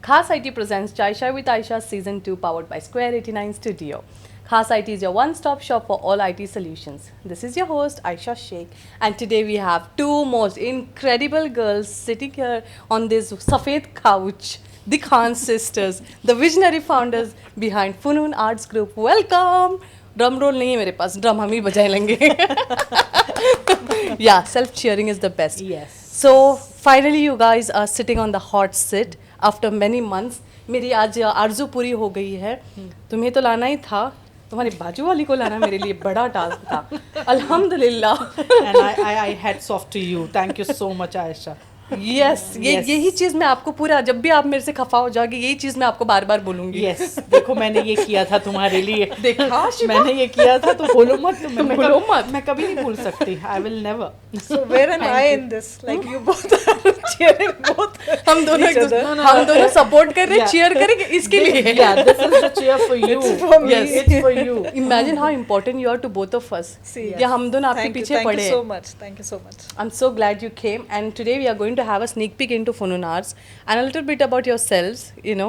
Khas IT presents Chai Shai with Aisha Season 2 powered by Square 89 Studio. Khas IT is your one-stop shop for all IT solutions. This is your host Aisha Sheikh, and today we have two most incredible girls sitting here on this Safed couch. The Khan sisters, the visionary founders behind Funun Arts Group. Welcome! Drum roll नहीं है मेरे पास, drum हम ही बजाए लेंगे. Yeah, self-cheering is the best. Yes. So finally you guys are sitting on the hot seat after many months. मेरी आज आरज़ू पूरी हो गई है. तुम्हें तो लाना ही था, तुम्हारी बाजू वाली को लाना मेरे लिए बड़ा टास्क था. अल्हम्दुलिल्लाह. And I hats off to you. Thank you so much, Aisha. Yes, यही चीज़ मैं आपको पूरा, जब भी आप मेरे से खफा हो जाओगे यही चीज़ मैं आपको बार बार बोलूँगी. Yes. देखो मैंने ये किया था तुम्हारे लिए. देखा शिवा? मैंने ये किया था तो बोलो मत. बोलो मत. मैं कभी नहीं भूल सकती. I will never. So where am I in this? Like you both are cheering both. हम दोनों each other. हम दोनों सपोर्ट कर रहे हैं, Yeah. चीयर करेंगे इसके लिए. Yeah, this is the cheer for you. It's for me. Yes, it's for you. Imagine how important you are to both of us. See, या हम दोनों आपके Thank you, पीछे पड़े thank you हैं. so much. Thank you so much. I'm so glad you came, and today we are going to have a sneak peek into Funun Arts and a little bit about yourselves, you know.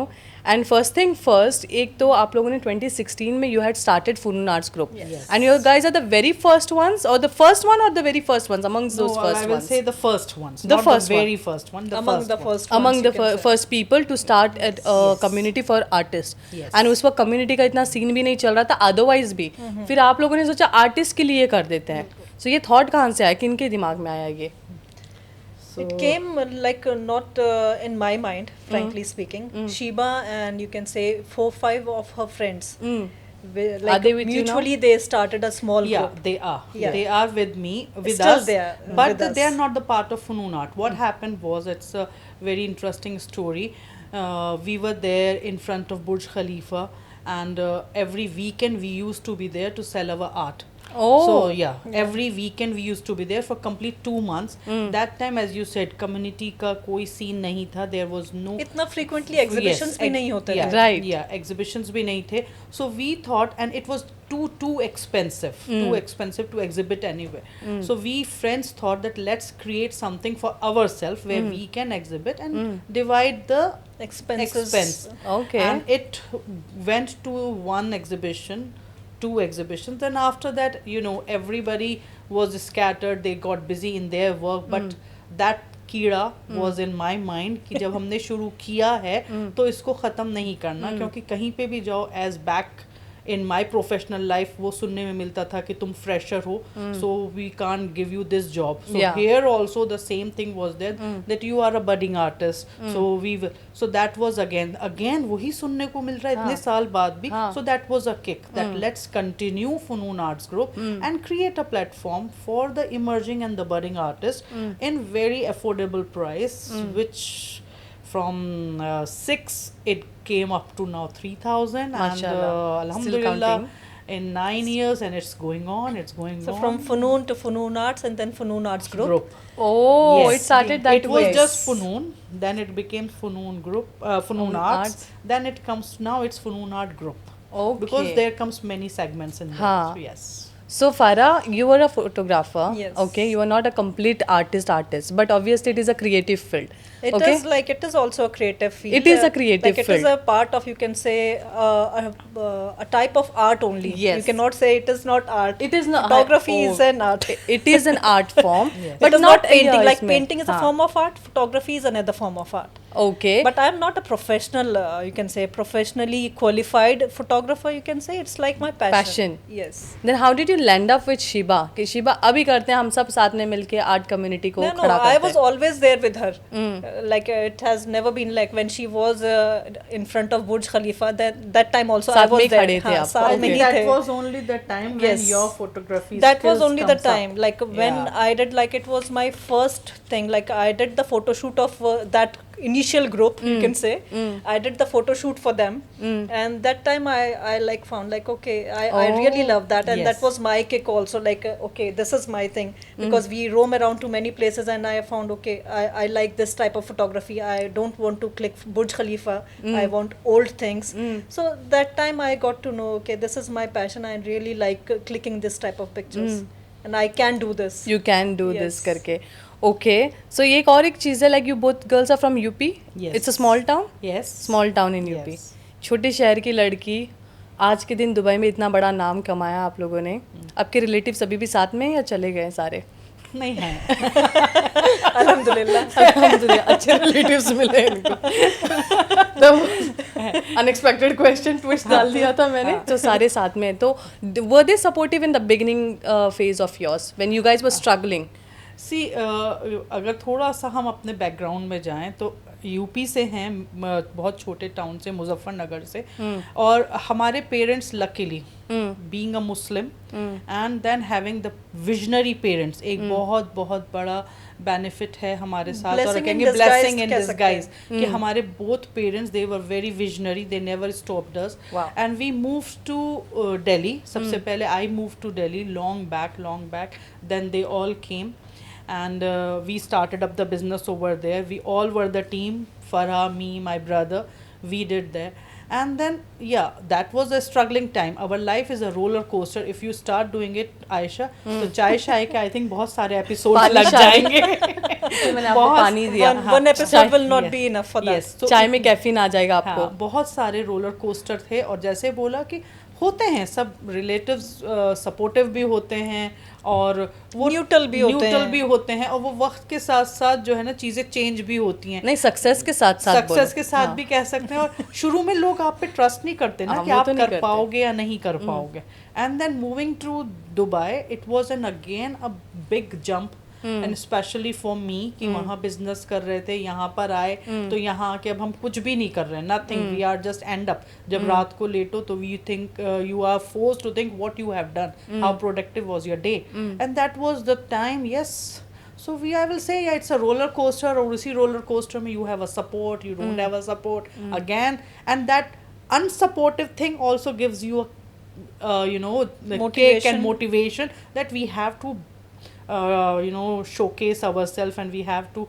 And first thing first, एक तो आप लोगों ने 2016 में you had started Funun Arts Group, Yes. and you guys are the very first ones, or the first one, or the very first ones amongst those No, first I will ones. say the first ones. The not first the one. very first one. The Among first the one. first Among ones, the you can say. first people to start at a Yes. community for artists. Yes. And उस वक्त community का इतना scene भी नहीं चल रहा था, otherwise भी. फिर आप लोगों ने सोचा आर्टिस्ट के लिए कर देते हैं. So ये thought कहाँ से आया, किनके दिमाग में आया ये? It came not in my mind, frankly speaking. Sheba and you can say 4-5 of her friends. Like Are they with you now? mutually they started a small Yeah, group. they are. Yeah. They are with me, with Still us. they are but with us. they are not the part of Funun Art. What happened was, it's a very interesting story. We were there in front of Burj Khalifa, and every weekend we used to be there to sell our art. Oh. So yeah, every weekend we used to be there for complete 2 months. That time, as you said, community का कोई scene नहीं था. There was no. इतना frequently exhibitions भी नहीं होते yeah, थे. Right. Yeah, exhibitions भी नहीं थे. So we thought, and it was too expensive, too expensive to exhibit anywhere. So we friends thought that let's create something for ourselves where we can exhibit and divide the Expenses. expense. Okay. And it went to one exhibition, 2 exhibitions, and after that, you know, everybody was scattered. They got busy in their work, but that कीड़ा was in my mind कि जब हमने शुरू किया है तो इसको ख़त्म नहीं करना, क्योंकि कहीं पे भी जाओ as back in my professional life वो सुनने में मिलता था कि तुम fresher हो, so we can't give you this job. So Yeah. here also the same thing was there, that you are a budding artist. So that was again वही सुनने को मिल रहा है इतने साल बाद भी. हाँ. So that was a kick that let's continue Funun Arts Group and create a platform for the emerging and the budding artists in very affordable price, which from 6 it came up to now 3,000, and Mashallah. Still alhamdulillah counting. in 9 years, and it's going on. So from Funun to Funun Arts and then Funun Arts Group. Oh, Yes. it started that it way. was just Funun, then it became Funun Group, Funun Arts. Then it comes, now it's Funun Art Group. Okay. Because there comes many segments in there. हाँ. So yes. So Farah, you were a photographer. Yes. Okay, you are not a complete artist, but obviously it is a creative field. It okay? is like, it is also a creative field. It is a creative like it is field. a part of, you can say, a type of art only. Yes. You cannot say it is not art. It is not Photography oh. is an art. It is an art form, Yes. but it is not painting. Like इसमें. painting is a हाँ. form of art. Photography is another form of art. Okay. But I am not a professional, you can say, professionally qualified photographer. You can say it's like my passion. Yes. Then how did you land up with Shiba? कि Shiba अभी करते हैं हम सब साथ में मिलके art community को No, खड़ा करते I was हैं. always there with her. Like it has never been like when she was in front of Burj Khalifa. That time also I साथ was में there. खड़े थे हाँ, आप. साथ Okay. में ही That थे. was only the time when Yes. your photography That was skills only the comes up. time. Like when Yeah. I did, like it was my first thing. Like I did the photo shoot of that initial group, you can say. I did the photo shoot for them, and that time I like found like okay, I really Oh. love that, and Yes. that was my kick also. Like okay, this is my thing, because we roam around to many places, and I found okay, I like this type of photography. I don't want to click Burj Khalifa. I want old things. So that time I got to know okay, this is my passion. I really like clicking this type of pictures, and I can do this. You can do this Yes. करके. Okay, so ये एक और एक चीज़ है, like you both girls are from UP. Yes. It's a small town. Yes. Small town in UP. Yes. छोटे शहर की लड़की आज के दिन दुबई में इतना बड़ा नाम कमाया आप लोगों ने. आपके रिलेटिव्स अभी भी साथ में हैं या चले गए सारे? नहीं है. अल्हम्दुलिल्लाह. अल्हम्दुलिल्लाह, अच्छे रिलेटिव्स मिले इनको. तो अनएक्सपेक्टेड क्वेश्चन ट्विस्ट डाल दिया था मैंने. तो सारे साथ में. तो were they supportive in the beginning phase of yours when you guys were struggling? See अगर थोड़ा सा हम अपने बैकग्राउंड में जाएं तो यूपी से हैं, बहुत छोटे टाउन से, मुजफ्फरनगर से. और हमारे parents luckily being a Muslim and then having the visionary parents एक बहुत बहुत बड़ा बेनिफिट है हमारे साथ. और कहेंगे ब्लेसिंग इन डिसगाइज कि हमारे both parents they were very visionary, they never stopped us. And we move to Delhi. सबसे पहले I move to Delhi long back, then they all came and we started up the business over there. We all were the team, Farah, me, my brother, we did there. And then yeah, that was a struggling time. Our life is a roller coaster. If you start doing it, Aisha, तो चाय शाय के I think बहुत सारे episodes लग जाएंगे. तो मैंने आपको पानी दिया. One episode will not be enough for that. Yes, so चाय में कैफीन आ जाएगा आपको. हाँ, बहुत सारे रोलर कोस्टर थे. और जैसे बोला कि होते हैं सब रिलेटिव्स सपोर्टिव भी होते हैं और वो न्यूट्रल भी होते हैं और वो वक्त के साथ साथ जो है ना चीज़ें चेंज भी होती हैं. नहीं, सक्सेस के साथ साथ सक्सेस के साथ भी कह सकते हैं. और शुरू में लोग आप पे ट्रस्ट नहीं करते ना कि आप कर पाओगे या नहीं कर पाओगे. And then moving to Dubai it was an again a big jump. And specially for me कि वहाँ बिजनेस कर रहे थे, यहाँ पर आए तो यहाँ आके अब हम कुछ भी नहीं कर रहे हैं. Nothing, we are just end up. जब रात को लेटो तो we think you are forced to think what you have done, how productive was your day. And that was the time. Yes, so we I will say yeah, it's a roller coaster. और उसी roller coaster में you have a support, you don't have a support again, and that unsupportive thing also gives you a you know the kick and motivation that we have to you know showcase ourselves and we have to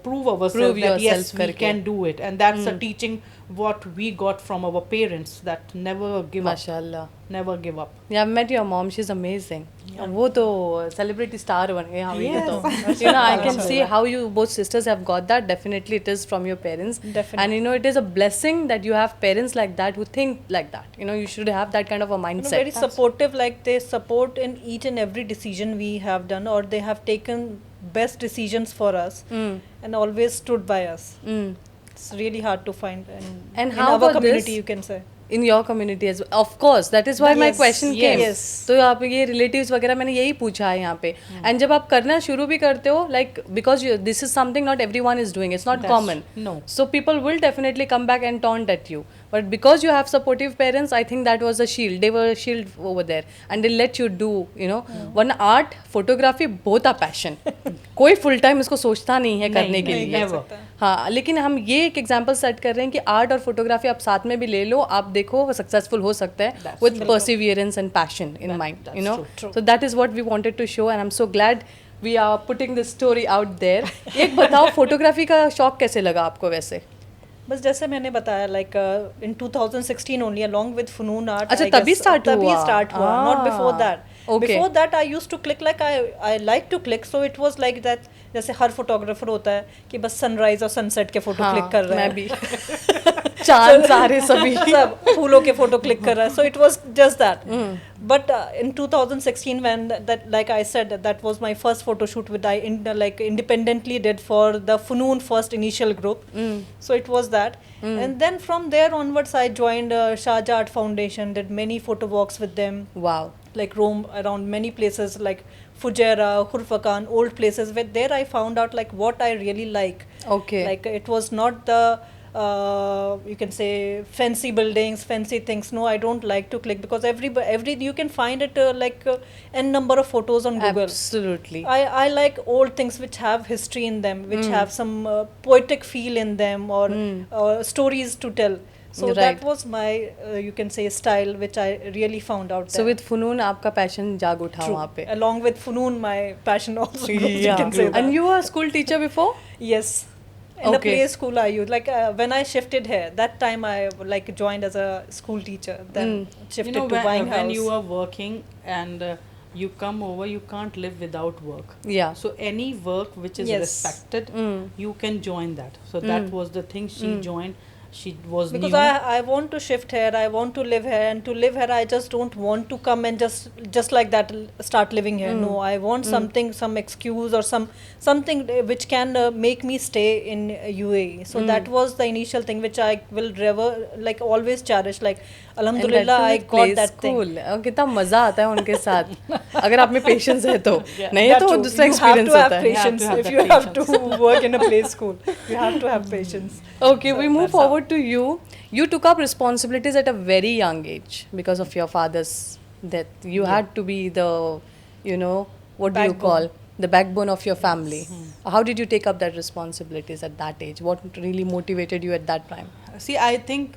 prove ourselves that yes we can do it. And that's a teaching what we got from our parents, that never give माशाल्लाह, never give up. Yeah, I've met your mom. She's amazing. वो तो celebrity star बन गए हम ये तो. You know, I can see how you both sisters have got that. Definitely, it is from your parents. Definitely. And you know, it is a blessing that you have parents like that who think like that. You know, you should have that kind of a mindset. Very supportive, like they support in each and every decision we have done, or they have taken best decisions for us and always stood by us. It's really hard to find in how our about community, this? you can say. In your community as well. Of course, that is why my Yes, question came. yes. तो आप ये relatives वगैरह मैंने यही पूछा है यहाँ पे. And जब आप करना शुरू भी करते हो, like because this is something not everyone is doing. It's not common. No. So people will definitely come back and taunt at you. But because you have supportive parents, I think that was a shield. They were a shield over there, and they let you do. You know, one art, photography, both are passion. कोई full time इसको सोचता नहीं है करने के लिए. हाँ, लेकिन हम ये एक एग्जांपल सेट कर रहे हैं कि आर्ट और फोटोग्राफी आप साथ में भी ले लो, आप देखो सक्सेसफुल हो सकता है with perseverance and passion in mind. You know, so that is what we wanted to show and I am so glad we are putting this story out there. एक बताओ, फोटोग्राफी का शौक कैसे लगा आपको वैसे? बस जैसे मैंने बताया, like in 2016 only along with फनून आर्ट. अच्छा, तभी स्टार्ट हुआ, not before that. Okay. Before that I used to click, like I like to click, so it was like that. जैसे हर फोटोग्राफर होता है कि बस सनराइज और सनसेट के फोटो क्लिक कर रहा है. मैं भी चांद सारे सभी सब फूलों के फोटो क्लिक कर रहा है. So it was just that. But in 2016 when that, like I said, that was my first photo shoot with like independently did for the Funoon first initial group. So it was that. And then from there onwards I joined Sharjah Art Foundation, did many photo walks with them. Wow. Like roam around many places like Fujairah, Khurfakan, old places, where there I found out like what I really like. Okay. Like it was not the you can say fancy buildings, fancy things. No, I don't like to click, because every you can find it like n number of photos on Google. Absolutely. I like old things which have history in them, which have some poetic feel in them, or stories to tell. So Right. that was my you can say style, which I really found out there. So with फनून आपका passion जाग उठा वहाँ पे. Along with Funoon, my passion also grows, you can say that. And you were a school teacher before? Yes. In the Okay. play school I used, like when I shifted here, that time I like joined as a school teacher, then shifted You know, to buying when house. you are working and you come over, you can't live without work. Yeah. So any work which is Yes. respected, Mm. you can join that. So that was the thing. She joined. She was Because new. I want to shift here, I want to live here, and to live here I just don't want to come and just like that start living here. No, I want something, some excuse or something which can make me stay in UAE. So that was the initial thing which I will ever like always cherish. Like Alhamdulillah, I got that thing. Cool. और कितना मजा आता है उनके साथ अगर आप में पेशेंस है तो Yeah, नहीं है That's तो true. दूसरा You have experience to have होता है patience have if that you have to work in a play school. You have to have patience. Okay, we move forward to you. You took up responsibilities at a very young age because of your father's death. You had to be the, you know, what do you Backbone. call? The backbone of your family. How did you take up that responsibilities at that age? What really motivated you at that time? See, I think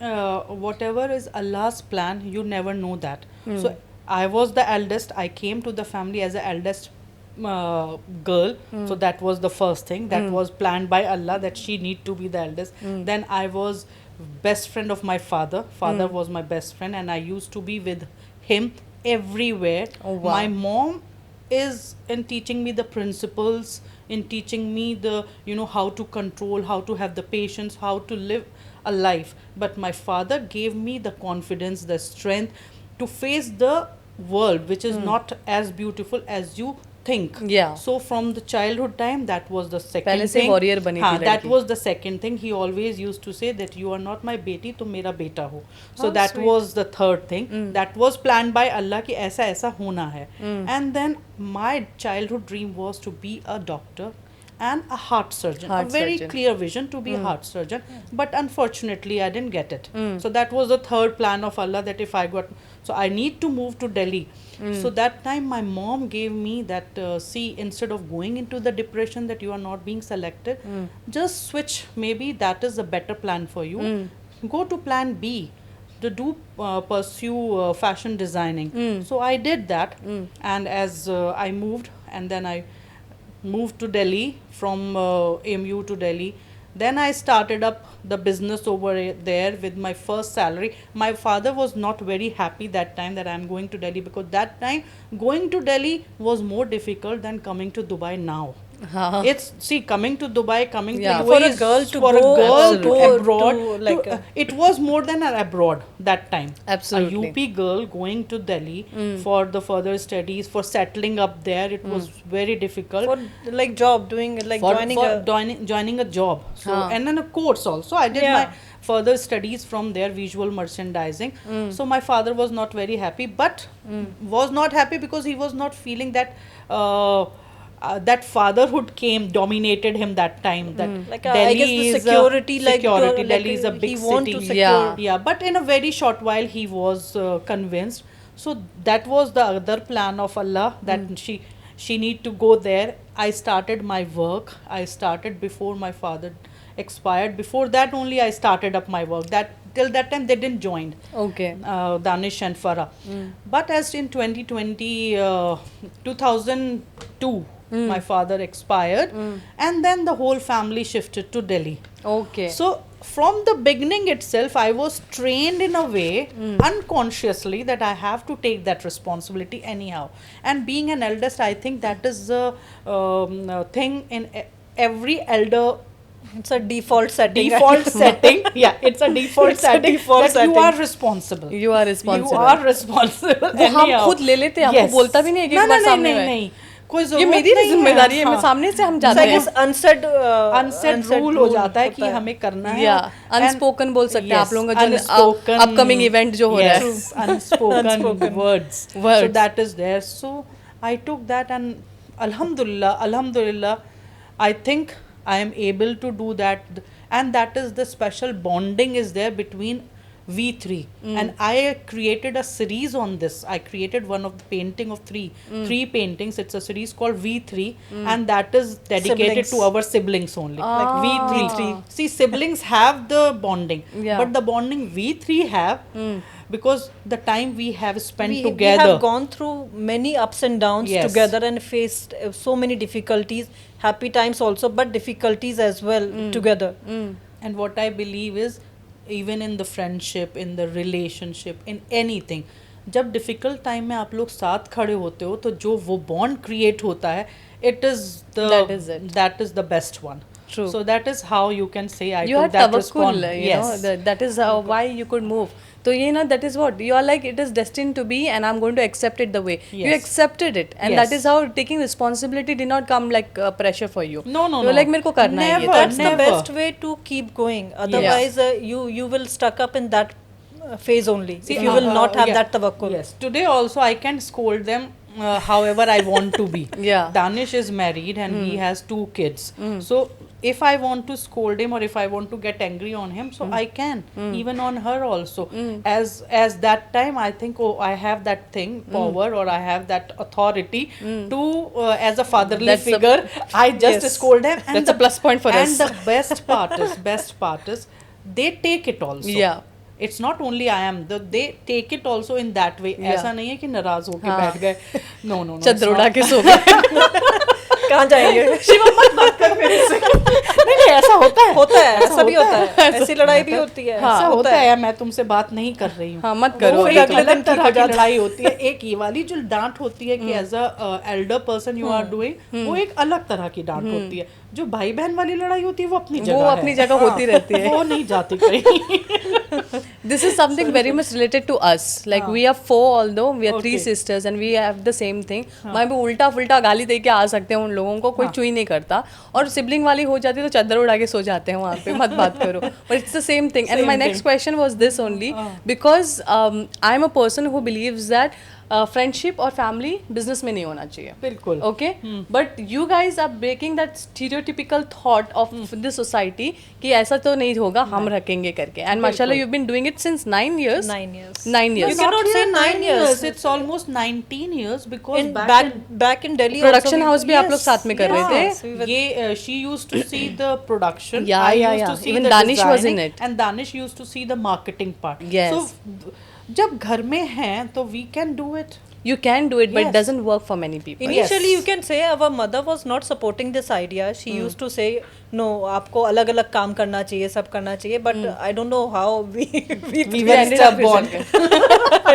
whatever is Allah's plan, you never know that. So I was the eldest. I came to the family as the eldest girl. So that was the first thing. That was planned by Allah that she need to be the eldest. Then I was best friend of my father. Father was my best friend, and I used to be with him everywhere. Oh, wow. My mom is in teaching me the principles, in teaching me the how to control, how to have the patience, how to live a life. But my father gave me the confidence, the strength to face the world which is not as beautiful as you think. Yeah. So from the childhood time, that was the second पहले से thing. warrior बनी हाँ, थी that लड़की। was the second thing. He always used to say that you are not my beti, तुम मेरा बेटा हो. So Oh, that sweet. was the third thing. That was planned by Allah कि ऐसा ऐसा होना है. And then my childhood dream was to be a doctor and a heart surgeon. Heart a very surgeon. clear vision to be a heart surgeon. But unfortunately, I didn't get it. So that was the third plan of Allah that if I got, so I need to move to Delhi. So that time my mom gave me that, see, instead of going into the depression that you are not being selected, just switch. Maybe that is a better plan for you. Go to plan B. To do pursue fashion designing. So I did that, and as I moved, and then I moved to Delhi from AMU to Delhi. Then I started up the business over there with my first salary. My father was not very happy that time that I am going to Delhi, because that time going to Delhi was more difficult than coming to Dubai now. हाँ. It's, see, coming to Dubai, coming Yeah. to For UAE a is girl to for a go- girl to go abroad to, like, it was more than an abroad that time. Absolutely. A UP girl going to Delhi for the further studies, for settling up there, it was very difficult. For like job, doing like For joining a job. So Huh. and then a course also. I did Yeah. my further studies from there, visual merchandising. So my father was not very happy, but was not happy because he was not feeling that that fatherhood dominated him that time. That Like, Delhi I guess the is security, like, security. like, Delhi is a he big want to city. secure- Yeah. Yeah, but in a very short while he was convinced. So that was the other plan of Allah, that she need to go there. I started my work. I started before my father expired. Before that only I started up my work. That till that time they didn't join. Okay. Danish and Farah. But as in 2002, my father expired, and then the whole family shifted to Delhi. Okay. So from the beginning itself, I was trained in a way unconsciously that I have to take that responsibility anyhow. And being an eldest, I think that is the thing in every elder it's a default setting. default setting. Yeah, it's a default It's a setting default that setting. you are responsible. You are responsible. You are responsible. वो हम anyhow. खुद ले लेते हैं, आपको Yes. बोलता भी नहीं है कि ना, एक बार ना, सामने नहीं, में। नहीं, कोई ये जरूरत मेरी नहीं है, जिम्मेदारी है, मैं हाँ। सामने से हम It's जाते like हैं। this unsaid अनसेट रूल हो जाता है कि हमें करना है। या And- अनस्पोकन बोल सकते हैं आप Yes, लोगों का जो unspoken- अपकमिंग इवेंट जो हो रहा है। Yes, unspoken words. So Words. that is there. So I took that, and Alhamdulillah, I think I am able to do that, and that is the special bonding is there between V3. And I created a series on this. I created one of the painting of three paintings. It's a series called V3, and that is dedicated Siblings. to our siblings only. Like Ah. V3. See, siblings have the bonding, Yeah. but the bonding V3 have, because the time we have spent we together. have gone through many ups and downs Yes. together and faced so many difficulties, happy times also, but difficulties as well together. And what I believe is, even in the friendship, in the relationship, in anything, जब difficult time में आप लोग साथ खड़े होते हो तो जो वो बॉन्ड क्रिएट होता है, it is That is it. That is the best one. True. So that is how you can say I You took had that tawakkul, respond. you know, that is why you could move. So you know, that is what you are like, it is destined to be and I'm going to accept it the way you Yes. accepted it, and that Yes. is how taking responsibility did not come like pressure for you. No, no, You're no. like मेरे को करना है ये. Never. That's the Never. best way to keep going. Otherwise, you will stuck up in that phase only. See, if you will not have yeah. that tawakkul. Yes. Today also I can scold them however I want to be. Yeah. Danish is married and he has 2 kids. So if I want to scold him or if I want to get angry on him, so I can. Even on her also. As that time I think, oh, I have that thing, power, or I have that authority to as a fatherly That's a- figure, I just Yes. scold them. And That's a plus point for and us. the best part is they take it also. Yeah. It's not only I am they take it also in that way. Yeah. ऐसा नहीं है कि नाराज होके हाँ. बैठ गए. No no no, चद्दर उड़ा के सो गए. कहाँ जाएंगे? नहीं ऐसा होता है. होता है, ऐसा भी होता है. ऐसी लड़ाई भी होती है. ऐसा ऐसा होता है. मैं तुमसे बात नहीं कर रही हूँ. हाँ, मत करो. वो फिर एक अगले दिन अलग ठीक तरह हो की जाता है. लड़ाई होती है. एक ये वाली जो डांट होती है कि as a elder person you are doing, वो एक अलग तरह की डांट होती है. जो भाई बहन वाली लड़ाई होती है वो अपनी जगह वो है. अपनी जगह होती रहती है. वो नहीं जाती कहीं. This is something very much related to us. Like we are 4, although we are 3 Okay. sisters and we have the same thing. मैं भी उल्टा फुल्टा गाली दे के आ सकते हैं उन लोगों को, कोई चुई नहीं करता. और सिबलिंग वाली हो जाती है तो चादर उड़ा के सो जाते हैं वहाँ पे, मत बात करो. But it's the same thing. And Same my thing. next question was this only, because I'm a person who believes that friendship और family business में नहीं होना चाहिए. बिल्कुल. Okay, but you guys are breaking that stereotypical thought of the society कि ऐसा तो नहीं होगा, हम रखेंगे करके. And mashallah, you've been doing it since 9 years. 9 years. 9 years. You cannot say 9 years. It's almost 19 years because In back in back in Delhi Production also house भी आप लोग साथ में कर रहे Yes, थे. we were- ये she used to see the production. Yeah, I yeah, used yeah. to see Even the Danish was in designing, it. and Danish used to see the marketing part. Yes. So जब घर में हैं तो we can do it. You can do it, but it Yes. doesn't work for many people. Initially, Yes. you can say our mother was not supporting this idea. She used to say, "No, आपको अलग अलग काम करना चाहिए, सब करना चाहिए." But I don't know how we We were were stubborn.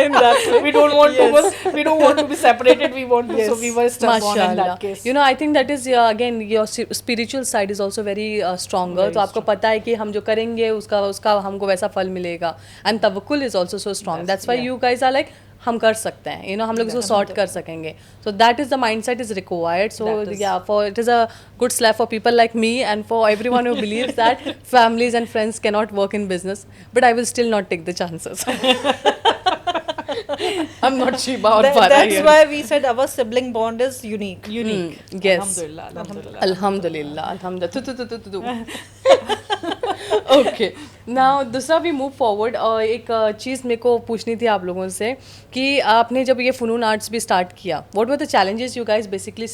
in that way. We don't want to. We don't want to be separated. We want to. So we were stubborn in Mashallah. that case. You know, I think that is again your spiritual side is also very stronger. Very तो आपको पता है कि हम जो करेंगे उसका हमको वैसा फल मिलेगा. And tawakkul is also so strong. That's why yeah. you guys are like हम कर सकते हैं, you know, हम लोग इसको सॉर्ट कर सकेंगे. So that is the mindset is required. So That is- yeah, for it is a good slap for people like me and for everyone who believes that families and friends cannot work in business. But I will still not take the chances. I'm not Shiba or Farah That's here. why we said our sibling bond is unique. Unique. Yes. Alhamdulillah. Alhamdulillah. Alhamdulillah, alhamdulillah. Okay. Now दूसरा भी move forward. एक चीज़ मेरे को पूछनी थी आप लोगों से कि आपने जब ये फ़नून आर्ट्स भी स्टार्ट किया, what were the challenges you guys basically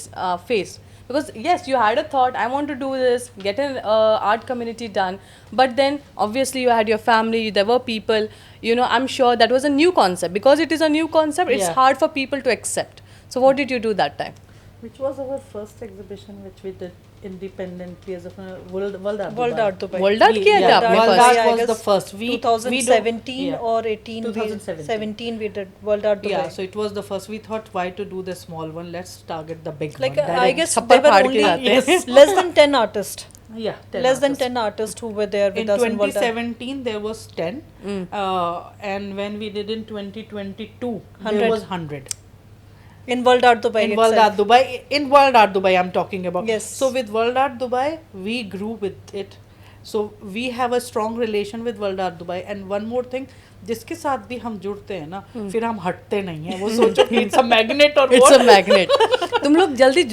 face? Because yes, you had a thought, I want to do this, get an art community done, but then obviously you had your family, there were people, you know, I'm sure that was a new concept. Because it is a new concept, it's Yeah. hard for people to accept. So what did you do that time? Which was our first exhibition which we did independently as a World Art World Dubai. Art Dubai. World Art किया था आपने World first? Art Yeah, I was the guess first. We 2017 yeah. or 18. 2017. 17 we did World Art Dubai. Yeah, so it was the first. We thought, why to do the small one? Let's target the big Like one. I guess छप्पर there were फाड़ के only जाते हैं. less than 10 artists. Yeah, 10 Less than artists. 10 artists who were there with In us in World Art. 2017, there was 10, and when we did in 2022, 100. there was 100. In World Art Dubai In itself. World Art Dubai, in World Art Dubai, I'm talking about. Yes. So with World Art Dubai, we grew with it. So we have a strong relation with World Art Dubai. And one more thing, जिसके साथ भी हम जुड़ते हैं ना, फिर हम हटते नहीं हैं. वो सोचो कि it's a magnet or It's what? a magnet. तुम लोग जल्दी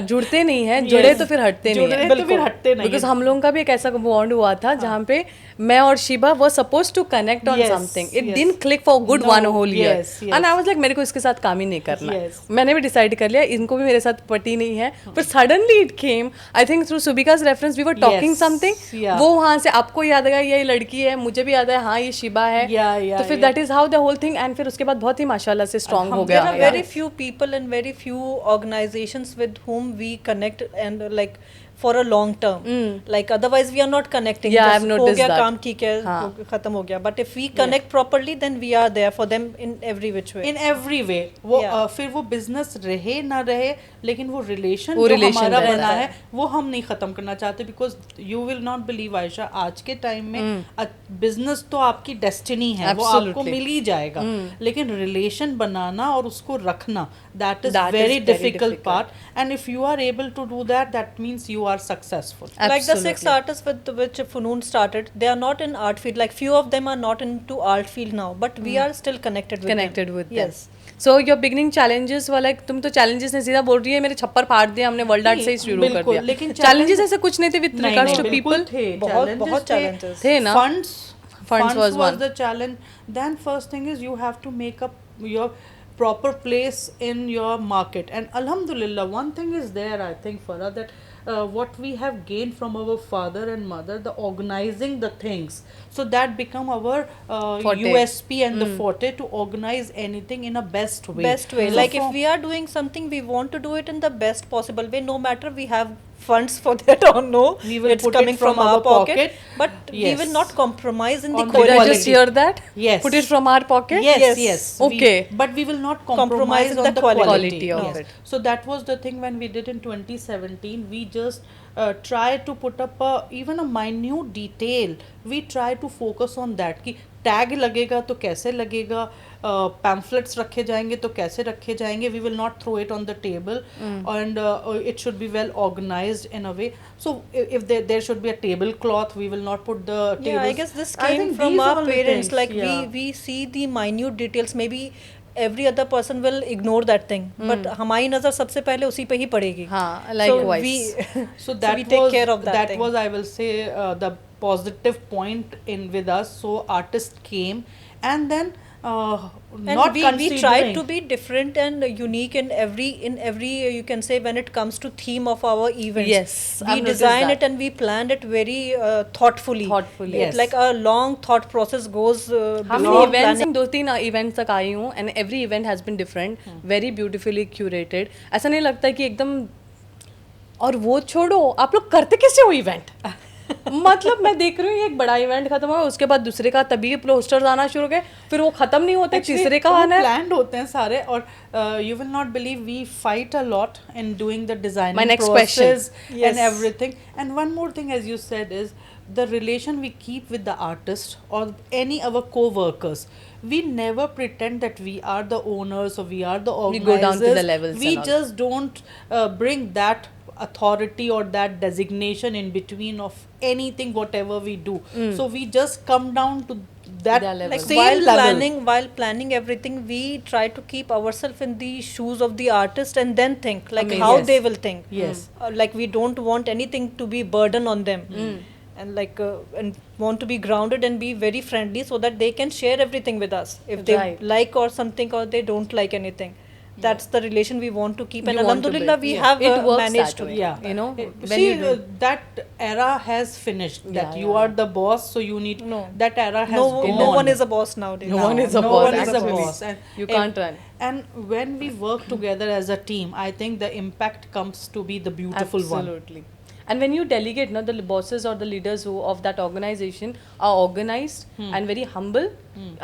जुड़ते नहीं हैं, जुड़े तो फिर हटते नहीं हैं. जुड़े तो फिर हटते नहीं Because हैं. हम लोगों का भी एक ऐसा बॉन्ड हुआ था जहाँ पे मैं और Shiba was supposed to connect on Yes, something. It yes. didn't click for good No, one whole year. yes, yes. And I was like मेरे को इसके साथ काम ही नहीं करना है. Yes. मैंने भी डिसाइड कर लिया इनको भी मेरे साथ पटी नहीं है. But suddenly it came. I think through Subika's reference we were talking Yes, something. yeah. वो वहाँ से आपको याद आया ये लड़की है, मुझे भी याद है हाँ ये शिबा है. Yeah, yeah, तो फिर yeah. that is how the whole thing. And फिर उसके बाद बहुत ही माशाल्लाह से strong हो There गया. are very few people and very few organizations with whom we connect and like for a long term. Like otherwise we are not connecting. Yeah, Just I've noticed हो गया that. काम ठीक है, हाँ. खत्म हो गया. But if we connect properly, then we are there for them in every which way. In every way वो Yeah. फिर वो बिजनेस रहे ना रहे, लेकिन वो रिलेशन वो जो relation हमारा रहता बना है. है वो हम नहीं खत्म करना चाहते, because you will not believe Ayesha, आज के टाइम में बिजनेस तो आपकी डेस्टिनी है, वो आपको Absolutely. मिल ही जाएगा, लेकिन रिलेशन बनाना और उसको रखना, that is That is very very difficult difficult. Part, and if you are able to do that, that means you are successful. Like the six Absolutely. artists with which Funoon started, they are not in art field. Like few of them are not into art field now, but we are still connected with Connected them. with Yes. them. So your beginning challenges were like, तुम तो challenges ने सीधा बोल रही है मेरे छप्पर फाड़ दिया हमने, वर्ल्ड आर्ट से ही शुरू कर बिल्कुल, दिया. लेकिन challenges ऐसे कुछ नहीं थे with regards to people. बहुत challenges थे ना. Funds was one. the challenge. Then first thing is you have to make up your proper place in your market, and alhamdulillah one thing is there, I think, Farah, that what we have gained from our father and mother, the organizing the things, so that become our Forte. USP and the forte to organize anything in a best way. Best way. So Like if we are doing something, we want to do it in the best possible way, no matter we have funds for that or no. We will it's put it coming from our our pocket, pocket. but we Yes. will not compromise in the On the Did I quality. just hear that? Yes. Put it from our pocket? Yes, Yes. yes. Okay. But we will not Compromise compromise in on the the quality. Quality of Yes. it. So that was the thing when we did in 2017. We just try to put up even a minute detail. We try to focus on that कि tag लगेगा तो कैसे लगेगा, pamphlets रखे जाएंगे तो कैसे रखे जाएंगे, we will not throw it on the table, and it should be well organised in a way, so if there should be a table cloth, we will not put the Yeah, tables. I guess this I came think from these our all the parents. things, Like yeah. we see the minute details. Maybe every other person will ignore that thing, but हमारी नजर सबसे पहले उसी पे ही पड़ेगी. हाँ, So likewise. we that we take was, care of that thing. was, I will say, the positive point in with us. So artists came, and then And not we considering, tried to be different and unique in every you can say when it comes to theme of our events. Yes, we I've noticed design that. it and we planned it very thoughtfully. Thoughtfully. Yes. Like a long thought process goes How before many events? planning. 2-3 events तक आई हूँ and every event has been different, very beautifully curated. ऐसा नहीं लगता कि एकदम, और वो छोड़ो, आप लोग करते कैसे हो इवेंट? मतलब मैं देख रही हूँ एक बड़ा इवेंट खत्म हुआ, उसके बाद दूसरे का तभी पोस्टर्स आना शुरू हो गए, फिर वो खत्म नहीं होते, तीसरे का आना है. प्लान्ड होते हैं सारे, और you will not believe we fight a lot in doing the designing My next process question. and Yes. everything. And one more thing, as you said, is the relation we keep with the artist or any our co-workers. We never pretend that we are the owners or we are the We organizers. go down to the levels We and all. just don't bring that authority or that designation in between of anything whatever we do. So we just come down to that Their level. Like same while planning everything, we try to keep ourselves in the shoes of the artist and then think like Amazing. how Yes. they will think. Yes. Like we don't want anything to be burden on them. And like and want to be grounded and be very friendly so that they can share everything with us if they Right. like or something or they don't like anything. That's the relation we want to keep, and You want to alhamdulillah build. we Yeah. have It works managed that to. way. Yeah. You know, when See, you do- that era has finished. That Yeah, you yeah. are the boss, so you need. No. That era has No, gone. no one is a boss nowadays. No one is a no boss, one is a actually. boss. And You can't run. And when we work together as a team, I think the impact comes to be the beautiful one. Absolutely. And when you delegate, no, the bosses or the leaders who of that organization are organized and very humble,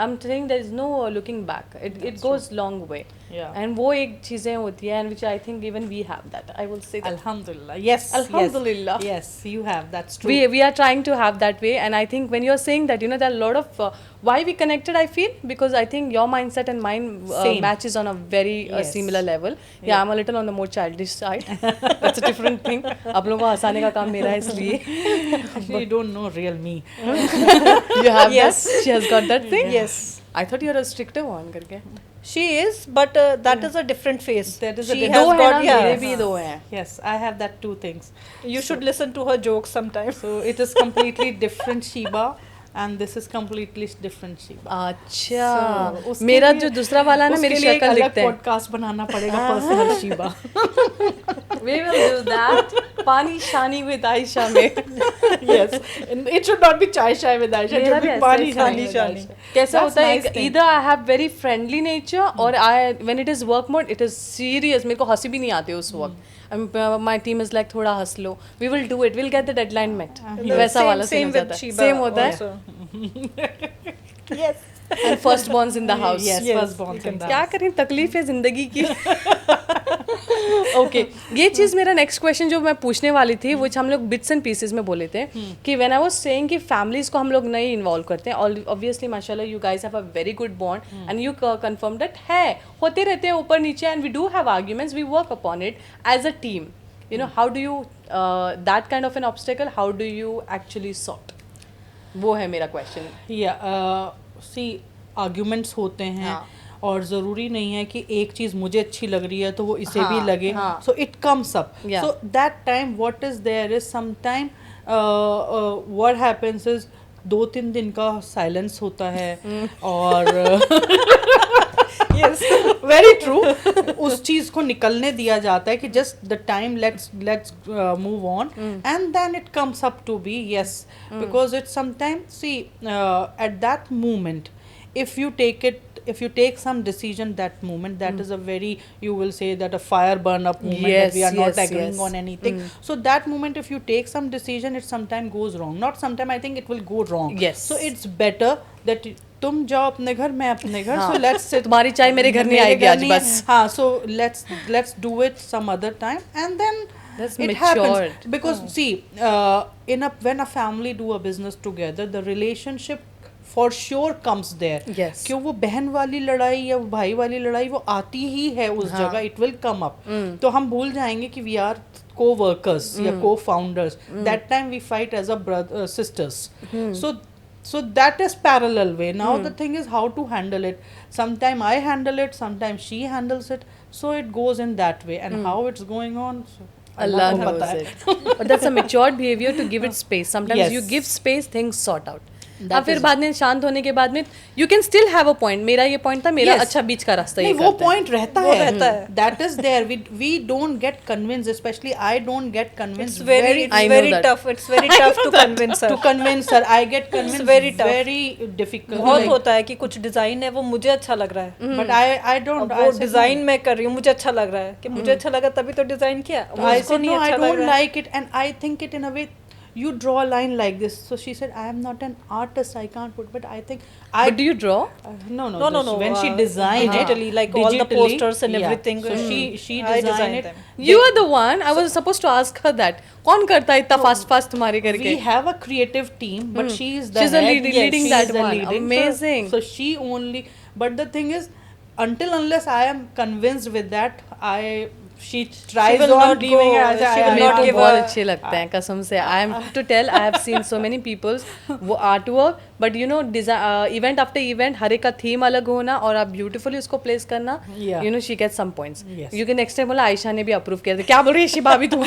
I'm saying there is no looking back. It goes long way. Yeah. And वो एक चीजें होती है, and which I think even we have that. I will say that. Alhamdulillah. Yes. Alhamdulillah. Yes, you have. That's true. We are trying to have that way, and I think when you're saying that, you know, there are a lot of why we connected, I feel, because I think your mindset and mine Same. matches on a very Yes. similar level. Yeah, I'm a little on the more childish side. That's a different thing. आप लोगों को हंसाने का काम मेरा है इसलिए. Actually, you don't know real me. You have Yes. that? She has got that thing? Yes. I thought you were a stricter one करके. She is, but that is a different face. That is a she different- has दो है got, ना, yeah. मेरे भी दो हैं. Yes, I have that two things. You should listen to her jokes sometimes. So it is completely different Shiba, and this is completely different Shiba. अच्छा, So, उसके मेरा लिए- जो दूसरा वाला है ना, मेरी उसके लिए एक शक्ल अलग दिखते हैं. पॉडकास्ट बनाना पड़ेगा personal Sheeba. We will do that. पानी शानी with आयशा में. Yes, and it should not be chai shai with Aisha. It मेरा should भी be ऐसा pani ही shani है. with Aisha. कैसा That's होता है, nice thing. either I have very friendly nature or I when it is work mode it is serious, मेरे को हंसी भी नहीं आती उस वक्त. my team is like थोड़ा हंस लो, we will do it, we'll get the deadline met. The वैसा same- वाला same scene हो with जाता है. Shiba Same होता है. also. Yes. And firstborns in the house. Yes, Yes, firstborn you can in the क्या house. करें, तकलीफ है जिंदगी की. ओके ये चीज़ मेरा नेक्स्ट क्वेश्चन जो मैं पूछने वाली थी वो हम लोग बिट्स एंड पीसेस में बोले थे कि व्हेन आई वाज सेइंग कि फैमिलीज को हम लोग नहीं इन्वॉल्व करते हैं. ऑब्वियसली माशाल्लाह you guys have a very good bond and you confirm that है होते रहते हैं ऊपर नीचे and we do have arguments, we work upon it as a team. You know how do you that kind of an obstacle, how do you actually sort? वो है मेरा question. सी arguments होते हैं हाँ. और ज़रूरी नहीं है कि एक चीज़ मुझे अच्छी लग रही है तो वो इसे भी हाँ, लगे. हाँ. So it comes up. Yeah. So that time what is there is some time what happens is 2-3 दिन का साइलेंस होता है और Yes. Very true. उस चीज को निकलने दिया जाता है कि just the time let's move on and then it comes up to be yes because it's sometime see at that moment if you take some decision that moment, that is a very, you will say that a fire burn up moment, that we are not agreeing on anything. So that moment if you take some decision, it sometime goes wrong, not sometime, I think it will go wrong. Yes. So it's better that तुम जाओ अपने घर, मैं अपने घर. So let's sit. तुम्हारी चाय मेरे घर नहीं आएगी आज बस. हाँ, so let's do it some other time and then That's it matured. happens because see when a family do a business together, the relationship for sure comes there. Yes. क्यों वो बहन वाली लड़ाई या वो भाई वाली लड़ाई वो आती ही है उस जगह. It will come up. तो हम भूल जाएंगे कि वी आर co-workers या co-founders. That time we fight as a brother sisters. So that is parallel way. Now the thing is how to handle it. Sometime I handle it, sometimes she handles it. So it goes in that way. And how it's going on, so Allah को knows पता है. it. But that's a matured behavior to give it space. Sometimes Yes. you give space, things sort out. That अब फिर is- बाद में शांत होने के बाद में you can still have a point. मेरा ये पॉइंट था, मेरा Yes. अच्छा बीच का रास्ता ये नहीं वो करता है. पॉइंट रहता वो है. रहता है. That is there. We don't get convinced, especially I don't get convinced. It's very, I know that. tough. It's very tough to convince her. to convince her. I get convinced very tough. very difficult. बहुत Like, होता है कि कुछ design है वो मुझे अच्छा लग रहा है. but I don't. अब I वो said डिजाइन no. मैं कर रही हूँ, मुझे अच्छा लग रहा है कि मुझे अच्छा लगा तभी तो डिजाइन किया. वो I उसको said नहीं no. I अच्छा लग don't रहा है. like it, and I think it in a way. You draw a line like this. So she said, I am not an artist. I can't put. But I think I. But do you draw? No. No. When she designed digitally, it, like all the posters and yeah. everything. So she I designed designed it. them. You are the one. I was supposed to ask her that. कौन करता है इतना fast तुम्हारे We करके? have a creative team, but she is the She's the head. leading she that is the one. leading. Amazing. So she only. But the thing is, unless I am convinced with that, she tries will on not giving go- it. she will मेरे not को give बहुत a- अच्छे लगते हैं कसम से. I am to tell, I have seen so many peoples वो art work, but you know event after event हर एक का थीम अलग होना और आप ब्यूटीफुली उसको प्लेस करना. Yeah. You know she get some points. Yes. You can next time बोला आयशा ने भी अप्रूव किया था. क्या बोल रही है शिबा अभी तू?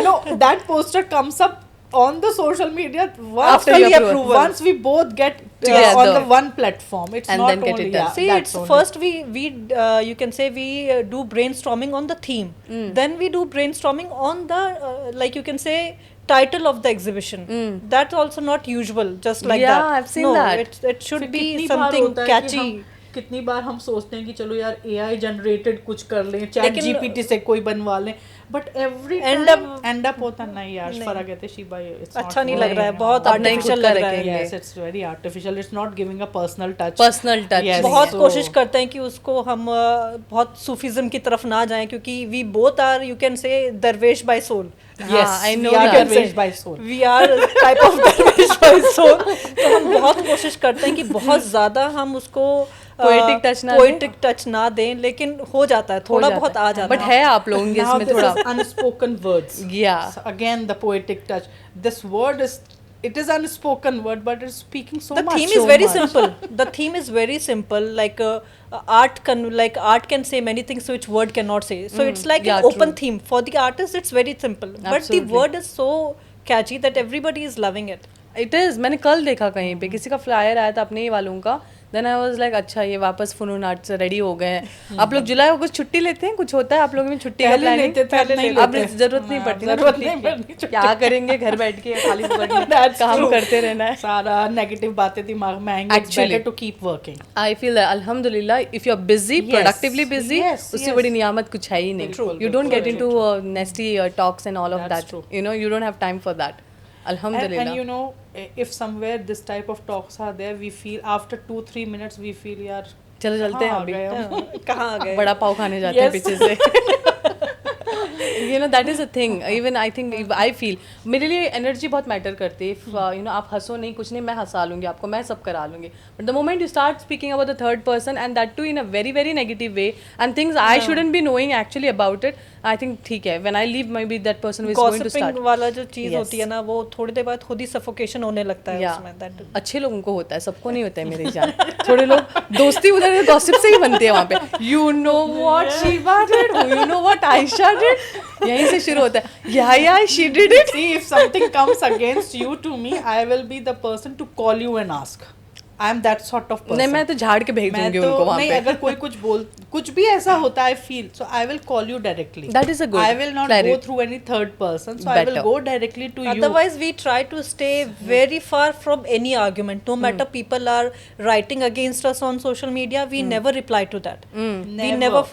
No, that poster comes up on the social media once After we your approval. once we both get Together. on the one platform. It's And not then get only it done. yeah, See, that's it's only. first we you can say we do brainstorming on the theme. Then we do brainstorming on the like you can say title of the exhibition. That's also not usual. Just like Yeah, that. I've seen no, that. It should फिर be कितनी बार something होता है कि catchy. हम- कितनी बार हम सोचते हैं कि चलो यार AI जनरेटेड कुछ कर लें, चैट लेकिन- GPT से कोई बनवा लें, बट एवरी एंड अप होता नहीं यार. फर्क कहते शिबा it's not अच्छा नहीं working लग रहा है, now. बहुत अब नहीं आर्टिफिशियल खुद का लग रहा है. रखेंगे. Yes, it's very artificial. It's not giving a personal touch. Personal touch. Yes. बहुत So- कोशिश करते हैं कि उसको हम बहुत सूफिज्म की तरफ ना जाएं क्योंकि we both are you can say dervish by soul. Yes, I know we are that. dervish by soul. We are type of dervish by soul. तो हम बहुत कोशिश करते हैं कि बहुत ज्यादा हम उसको Poetic touch ना दें. पोएटिक टच ना दें, लेकिन हो जाता है, थोड़ा बहुत आ जाता बट है आप लोगों के Now इसमें this थोड़ा. is unspoken words. Yeah. So again, the poetic touch. This word is, it is unspoken word, but it's speaking so the much. theme so is very much. simple. The theme is very simple. Like art can say many things which word cannot say. So it's like Yeah, an open true. theme. For the artist, it's very simple. But the Absolutely. word is so catchy that everybody is loving it. It is. मैंने कल देखा कहीं पे किसी का flyer आया था अपने ही वालों का, देन आई वाज लाइक अच्छा ये वापस फनून आर्ट से रेडी हो गए हैं। आप लोग जुलाई अगस्त छुट्टी लेते हैं, कुछ होता है आप लोगों में छुट्टी का पहले प्लानिंग? लेते थे, अब नहीं अब लेते। जरूरत नहीं हाँ, पड़ती ना जरूरत छुट्टी नहीं की। पड़ती छुट्टी क्या करेंगे घर बैठ के खाली पकड़ That's काम true. करते रहना है। सारा नेगेटिव बातें दिमाग में आएंगे, it's Actually. better to keep working. I feel अल्हम्दुलिल्लाह if you are busy Yes, productively busy, yes, उससे yes. बड़ी नियामत कुछ है ही नहीं। बिल्कुल, यू डोंट गेट बिल्कुल, into नेस्टी talks and all of That's that, true. You know, you don't have time for that And अल्हम्दुलिल्लाह। you know, if somewhere this type of talks are there, we feel after 2-3 minutes we feel यार चलो चलते हैं कहाँ आ अभी, गए हम? कहाँ आ गए? बड़ा पाव खाने जाते हैं Yes. पीछे से। You know that is a thing, even I think I feel मेरे लिए एनर्जी बहुत मैटर करती है। इफ यू नो आप हंसो नहीं कुछ नहीं, मैं हंसा लूंगी आपको, मैं सब करा लूंगी, but the moment you start speaking about the third person and that too in a very very negative way and things I shouldn't be knowing actually about it, I think ठीक है when I leave may be that person is going to gossiping start. वाला जो चीज Yes. होती है ना, वो थोड़ी देर बाद खुद ही सफोकेशन होने लगता है Yeah. उसमें। दैट अच्छे लोगों को होता है, सबको नहीं होता है मेरी जान। थोड़े लोग दोस्ती उधर गॉसिप से ही बनती है वहाँ पे। You know what Sheeba did, you know what Aisha did, यहीं से शुरू होता है। या she did it. See, if something comes against you to me, I will be the person to call you and ask. I am that sort of person. नहीं मैं तो झाड़ के भेज मैं दूंगी तो उनको वहाँ नहीं, पे। अगर कोई कुछ भी ऐसा होता है feel, so I will call you directly. That is a good I will not clarity. go through any third person, so I will Better. go directly to you. Otherwise, we try to stay very far from any argument. No matter people are writing against us on social media, we never reply to that. We never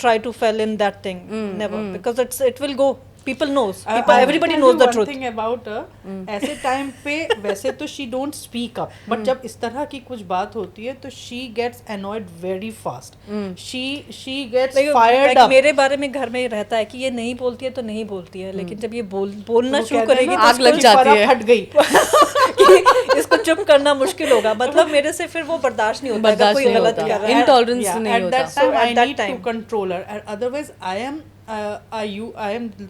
try to fall in that thing. Never, because it will go. People knows. Everybody knows the truth. Thing about ऐसे time पे वैसे तो she don't speak up, but जब इस तरह की कुछ बात होती है तो she gets annoyed very fast. She gets fired up. मेरे बारे में घर में रहता है कि ये नहीं बोलती है तो नहीं बोलती है, लेकिन जब ये बोलना वो शुरू कहते हैं करेगी ना, तो आग लग उसकी जाती परख है। हट गई। कि इसको चुप करना मुश्किल होगा। मतलब मेरे से फिर वो बर्दाश्त नहीं होता अगर बर्दाश्त कोई नहीं गलत होता। कर रहा है। Intolerance Yeah, नहीं at होता। that time So, I at that need to time. control her, and otherwise I am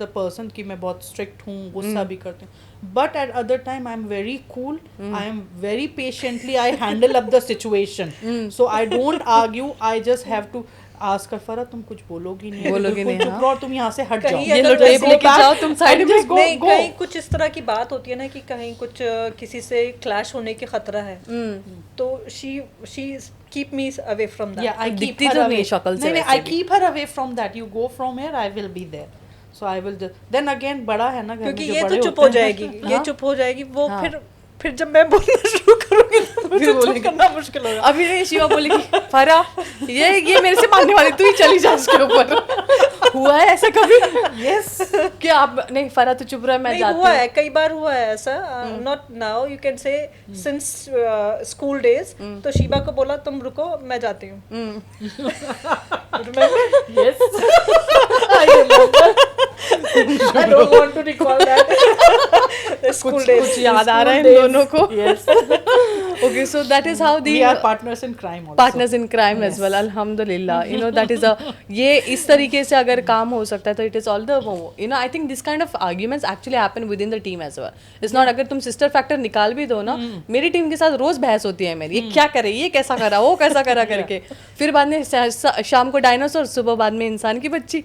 the person कि मैं बहुत strict हूँ, गुस्सा भी करती हूँ, but at other time I am very cool, I am very patiently I handle up the situation, so I don't argue, I just have to ask her, फरा तुम कुछ बोलोगी नहीं, बोलोगी बिल्कुल नहीं, चुप हाँ। रहो और तुम यहाँ से हट जाओ। कहीं ये लो अगर टेप वैसे लेके जाओ तुम साइड में। नहीं, कहीं कुछ इस तरह की बात होती है ना कि कहीं कुछ किसी से क्लैश होने की खतरा है, तो she keep me away from that. Yeah, I keep दिखती her तो away. नहीं शक्ल से नहीं, वैसे I भी। keep her away from that. You go from here, I will be there. So I will just. Then again, बड़ा है ना घर में, क्योंकि जो ये बड़े तो चुप होते हो हैं। जाएगी, ये हाँ। चुप हो जाएगी, वो हाँ। फिर जब मैं बोलना शुरू करूंगी तो मुझे फिर चुप बोलेगी। करना मुश्किल होगा। अभी नहीं शिवा बोलेगी फरा ये मेरे से मानने वाली, तू ही चली जा उसके ऊपर। हुआ है ऐसा कभी? Yes. कि आप नहीं फरा तो चुप रहा है, मैं नहीं, जाती हुआ हूँ। है, कई बार हुआ है ऐसा। नॉट नाउ, यू कैन से सिंस स्कूल डेज। तो शीबा को बोला तुम रुको मैं जाती हूँ। Yes. I remember. I don't want to recall that. School days. कुछ याद आ रहा है इन School दोनों को। Yes. Okay, so that is how the We are partners in crime also. partners in crime as well. Alhamdulillah, you know that is a ये इस तरीके से अगर काम हो सकता है तो it is all the you know I think this kind of arguments actually happen within the team as well. It's not अगर तुम sister factor निकाल भी दो ना, मेरी टीम के साथ रोज बहस होती है मेरी, ये क्या करे, ये कैसा करा, वो कैसा करा करके, फिर बाद में शाम को डायनासोर, सुबह बाद में इंसान की बच्ची।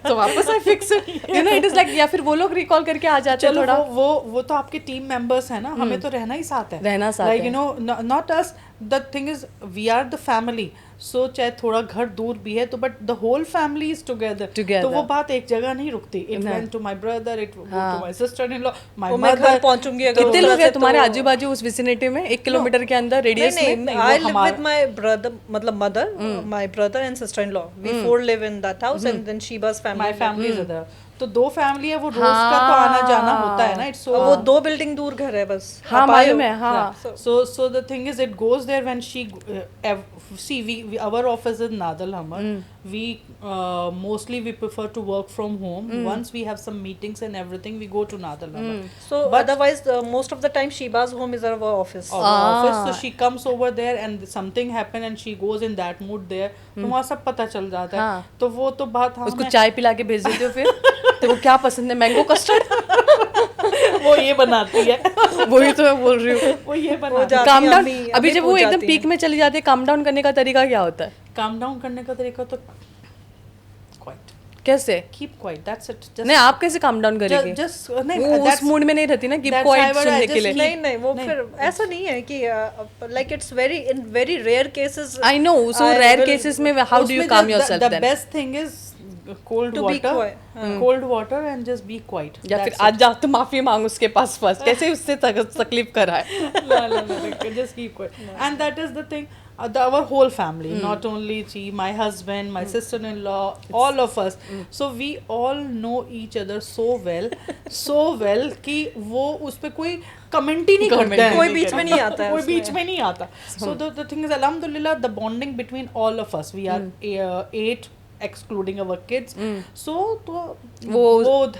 तो वापस I fix you know it is like, या फिर वो लोग रिकॉल करके आ जाते हैं चलो थोड़ा। वो तो आपके टीम मेंबर्स है ना, हमें तो रहना ही साथ है, रहना साथ लाइक है। You know not us, the thing is we are the family, so चाहे थोड़ा घर दूर भी है तो but the whole family is together, तो वो बात एक जगह नहीं रुकती। It went to my brother, it to my sister in law, my मैं घर मदर। पहुंचूंगी अगर कितने उस लोग तरह हैं से तुम्हारे तो- आजू बाजू उस विसिनिटी में, 1 किलोमीटर के अंदर रेडियस में? नहीं, वो I live हमारा- with my brother, मतलब mother, my brother and sister-in-law. We four live in that house, and then Sheba's family. My family is other, तो दो फैमिली है, वो रोज का तो आना जाना होता है ना, इट्स और वो 2 बिल्डिंग दूर घर है बस। हाँ आप आए मालूम हो? है, हाँ। So the thing is, it goes there when she see we our office is Nadal Hamar. We mostly we prefer to work from home. Once we have some meetings and everything, we go to Nadal Hamar. So otherwise, most of the time Sheba's home is our office. Our office, so she comes over there and something happen and she goes in that mood there. तो वहाँ सब पता चल जाता है। हाँ। तो वो तो बात हमें उसको चाय पिला के भेज देते हो फिर? तो वो क्या पसंद है, मैंगो कस्टर्ड? वो ये बनाती है। वही तो मैं बोल रही हूँ। वो ये वो बनाती है। जाती काम हैं, डाउन, अभी अभी जब वो पहुंच एकदम जाती पीक हैं। में चली जाती है, काम डाउन करने का तरीका क्या होता है? काम डाउन करने का तरीका तो कैसे? keep quiet, that's it. Just नहीं, आप कैसे काम डाउन करेंगे? just नहीं, वो उस that's- मूड में नहीं रहती ना keep that's quite why I सुनने just के लिए. keep- नहीं नहीं वो नहीं, फिर ऐसा नहीं है कि like it's very in very rare cases I know. So rare cases में how do you उसमें calm the yourself the then? best thing is cold To be water, quiet, cold water and just be quiet. या फिर That's आज जा तो माफी मांग उसके पास फर्स्ट. कैसे उससे तकलीफ करा है? no, just keep quiet. And that is the thing. Our whole family, not only my husband, my sister-in-law, all of us. So we all know each other so well कि वो उस पे कोई कमेंट ही नहीं करता है. कोई बीच में नहीं आता है कोई उसमें. बीच में नहीं आता. So the thing is, alhamdulillah, the bonding between all of us. We are 8 excluding our kids. So तो वो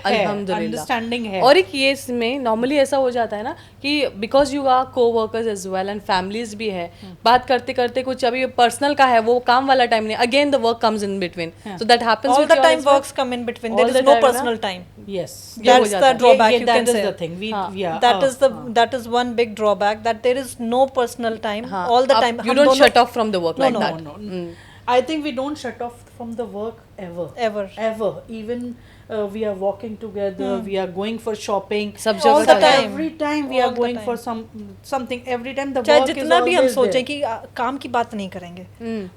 है, अल्हम्दुलिल्लाह. understanding है. और एक ये इसमें नॉर्मली ऐसा हो जाता है ना कि because you are coworkers as well and families भी है, बात करते करते कुछ अभी पर्सनल का है, वो काम वाला टाइम नहीं, again the work comes in between, so that happens all the time works come in between. There All is the no time, personal time. Yes. ये हो That's जाता the है. drawback you that can is say. the thing. That is one big drawback, that there is no personal time हाँ, all the आप- time. you हम don't दोनों- shut off from the work like no, that. no. I think we don't shut off from the work ever. Ever. Even we are walking together, we are going for shopping. सब All जगह the का है. time. Every time we All are the going time. for something. Every time the चाहे work is जितना भी हम always सोचें there. कि काम की बात नहीं करेंगे,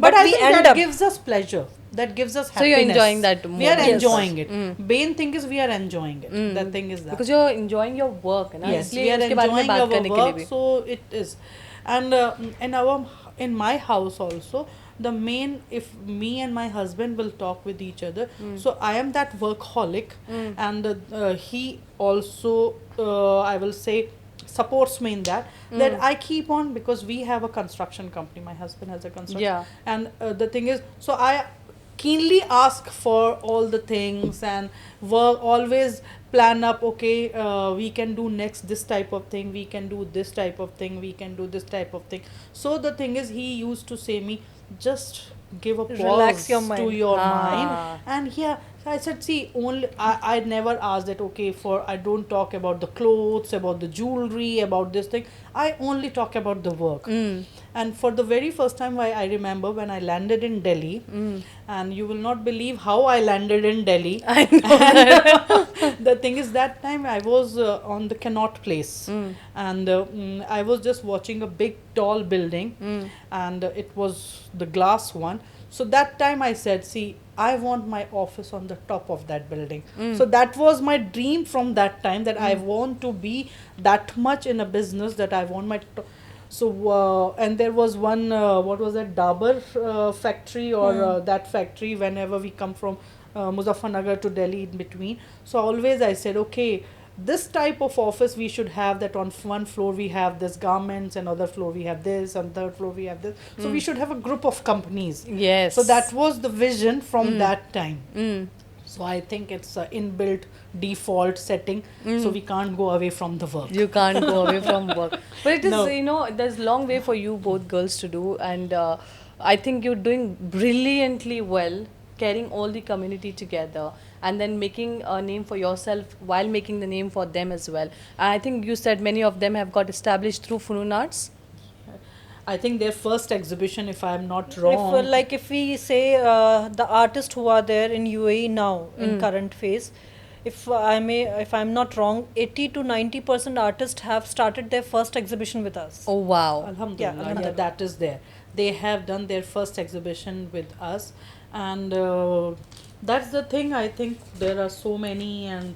But I we think end that up gives us pleasure. That gives us So happiness. you're enjoying that We are moment. Yes. enjoying it. Main thing is we are enjoying it. The thing is that. Because you're enjoying your work है ना, Yes, we इसलिए are उसके बारे में enjoying बात our करने के लिए work, भी. so it is. And in my house also, the main, if me and my husband will talk with each other, so I am that workaholic, and he also, I will say, supports me in that I keep on, because we have a construction company. My husband has a construction. Yeah. And the thing is, so I keenly ask for all the things and work, always plan up, okay, we can do next this type of thing, we can do this type of thing, we can do this type of thing. So the thing is, he used to say me, just give a pause Relax your to mind. your Ah. mind. And yeah, I said, see, only I never asked that, okay, I don't talk about the clothes, about the jewelry, about this thing. I only talk about the work. And for the very first time, I remember when I landed in Delhi, and you will not believe how I landed in Delhi. I know. The thing is, that time I was on the Connaught Place, and I was just watching a big tall building, and it was the glass one. So that time I said, see, I want my office on the top of that building. So that was my dream from that time, that I want to be that much in a business, that I want my so and there was one what was that, Dabur factory, or that factory, whenever we come from Muzaffarnagar to Delhi, in between. So always I said, okay, this type of office we should have, that on one floor we have this garments, and other floor we have this, and third floor we have this. So we should have a group of companies. Yes. So that was the vision from that time. So I think it's an inbuilt default setting, so we can't go away from the work. You can't go away from work. But it is, No. you know, there's long way for you both girls to do, and I think you're doing brilliantly well, carrying all the community together, and then making a name for yourself while making the name for them as well. And I think you said many of them have got established through Funun Arts. I think their first exhibition, if I'm not wrong, if we say the artists who are there in UAE now in current phase, if I'm not wrong, 80 to 90% artists have started their first exhibition with us. Oh wow. Alhamdulillah, Yeah, alhamdulillah. that is there. They have done their first exhibition with us, and that's the thing. I think there are so many, and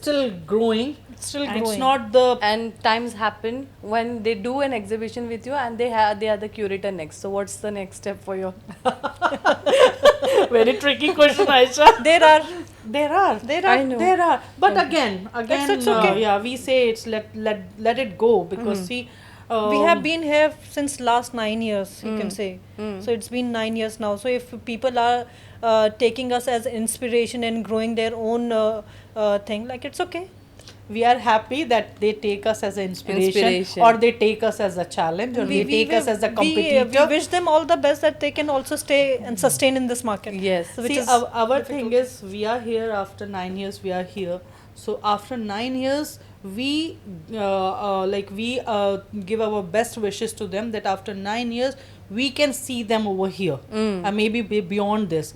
still growing. Still And it's growing. not the And times happen when they do an exhibition with you, and they are the curator next. So what's the next step for you? very tricky question, Aisha. There are I know. There are, but again, It's okay. yeah, we say it's let it go, because see, we have been here since last 9 years, you can say. So it's been 9 years now. So if people are taking us as inspiration and growing their own thing, like, it's okay. we are happy that they take us as an inspiration, Inspiration. or they take us as a challenge, or they take us as a competitor. We wish them all the best, that they can also stay and sustain in this market. Yes. So which See, is our difficult. thing is, we are here after 9 years. We are here. So after 9 years, we give our best wishes to them, that after 9 years we can see them over here, and maybe beyond this.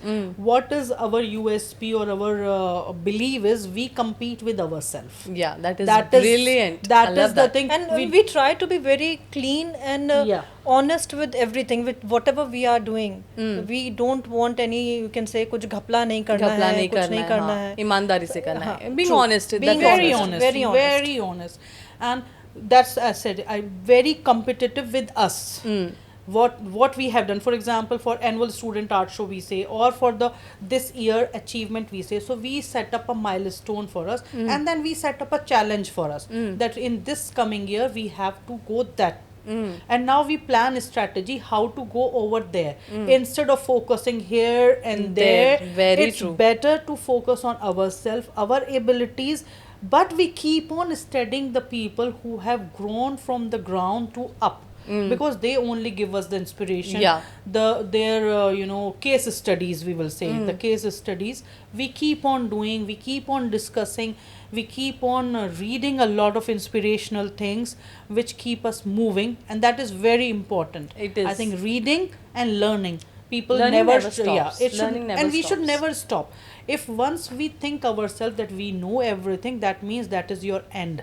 What is our USP or our belief is we compete with ourselves. Yeah, that is That is brilliant. I that love is the that. thing. And we try to be very clean and Yeah. honest with everything, with whatever we are doing. We don't want any, you can say, कुछ घपला नहीं करना घपला है, नहीं कुछ करना नहीं है, करना हाँ, है. ईमानदारी से करना है. Being True. honest, Being that's Very honest, honest, very honest. very honest, and that's I said I very competitive with us. What we have done, for example, for annual student art show we say, or for the this year achievement we say, so we set up a milestone for us, and then we set up a challenge for us, that in this coming year we have to go that. And now we plan a strategy how to go over there, instead of focusing here and There, there. very It's true. better to focus on ourselves, our abilities, but we keep on studying the people who have grown from the ground to up, because they only give us the inspiration. Yeah. Their case studies, we will say, the case studies we keep on doing, we keep on discussing, we keep on reading a lot of inspirational things which keep us moving, and that is very important. It is. I think reading and learning, people Learning never, never stops. it should, Learning never and we should stops. never stop. If once we think ourselves that we know everything, that means that is your end.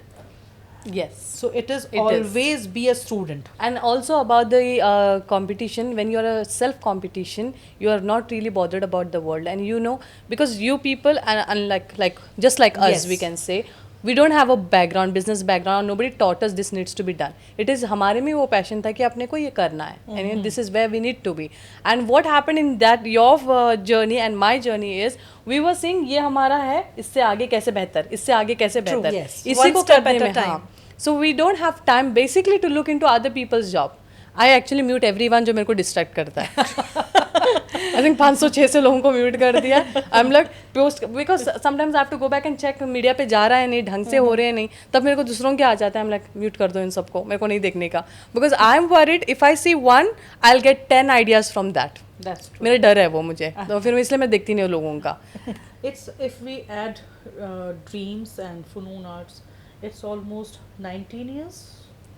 Yes. So it is It is. always be a student. And also about the competition, when you're a self competition, you are not really bothered about the world, and because you people, and unlike just like us, Yes. we can say, we don't have a background, business background. Nobody taught us this needs to be done. It is हमारे में वो passion था कि अपने को ये करना है, and this is where we need to be. And what happened in that your journey and my journey is, we were saying ये हमारा है, इससे आगे कैसे बेहतर, इससे आगे कैसे True, बेहतर, yes. इसी One को step करने at a में, time. हाँ. So we don't have time basically to look into other people's job. I actually mute everyone जो मेरे को distract करता है. I think 500-600 लोगों को म्यूट कर दिया. I'm like post, because sometimes I have to go back and check media पे जा रहा है नहीं, ढंग से हो रहे हैं नहीं, तब मेरे को दूसरों के आ जाता है. I'm like म्यूट कर दो इन सबको, मेरे को नहीं देखने का, because I'm worried if I see one I'll get 10 ideas from that. That's true. मेरा डर है वो मुझे, तो फिर इसलिए मैं देखती नहीं हूँ लोगों का. It's if we add dreams and Funoon Arts, it's almost 19 years.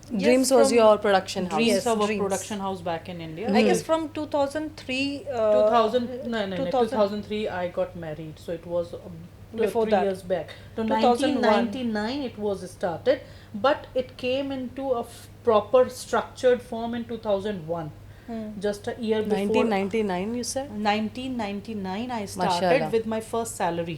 Dreams was from your production house. Dreams, Yes, our Dreams. production house back in India. I guess from 2003. 2000, no, 2000. 2003 I got married, so it was Before 3 that. years back. So 2001. 1999 it was started, but it came into a proper structured form in 2001. Just a year before. 1999 you said? 1999 I started Mashallah. with my first salary.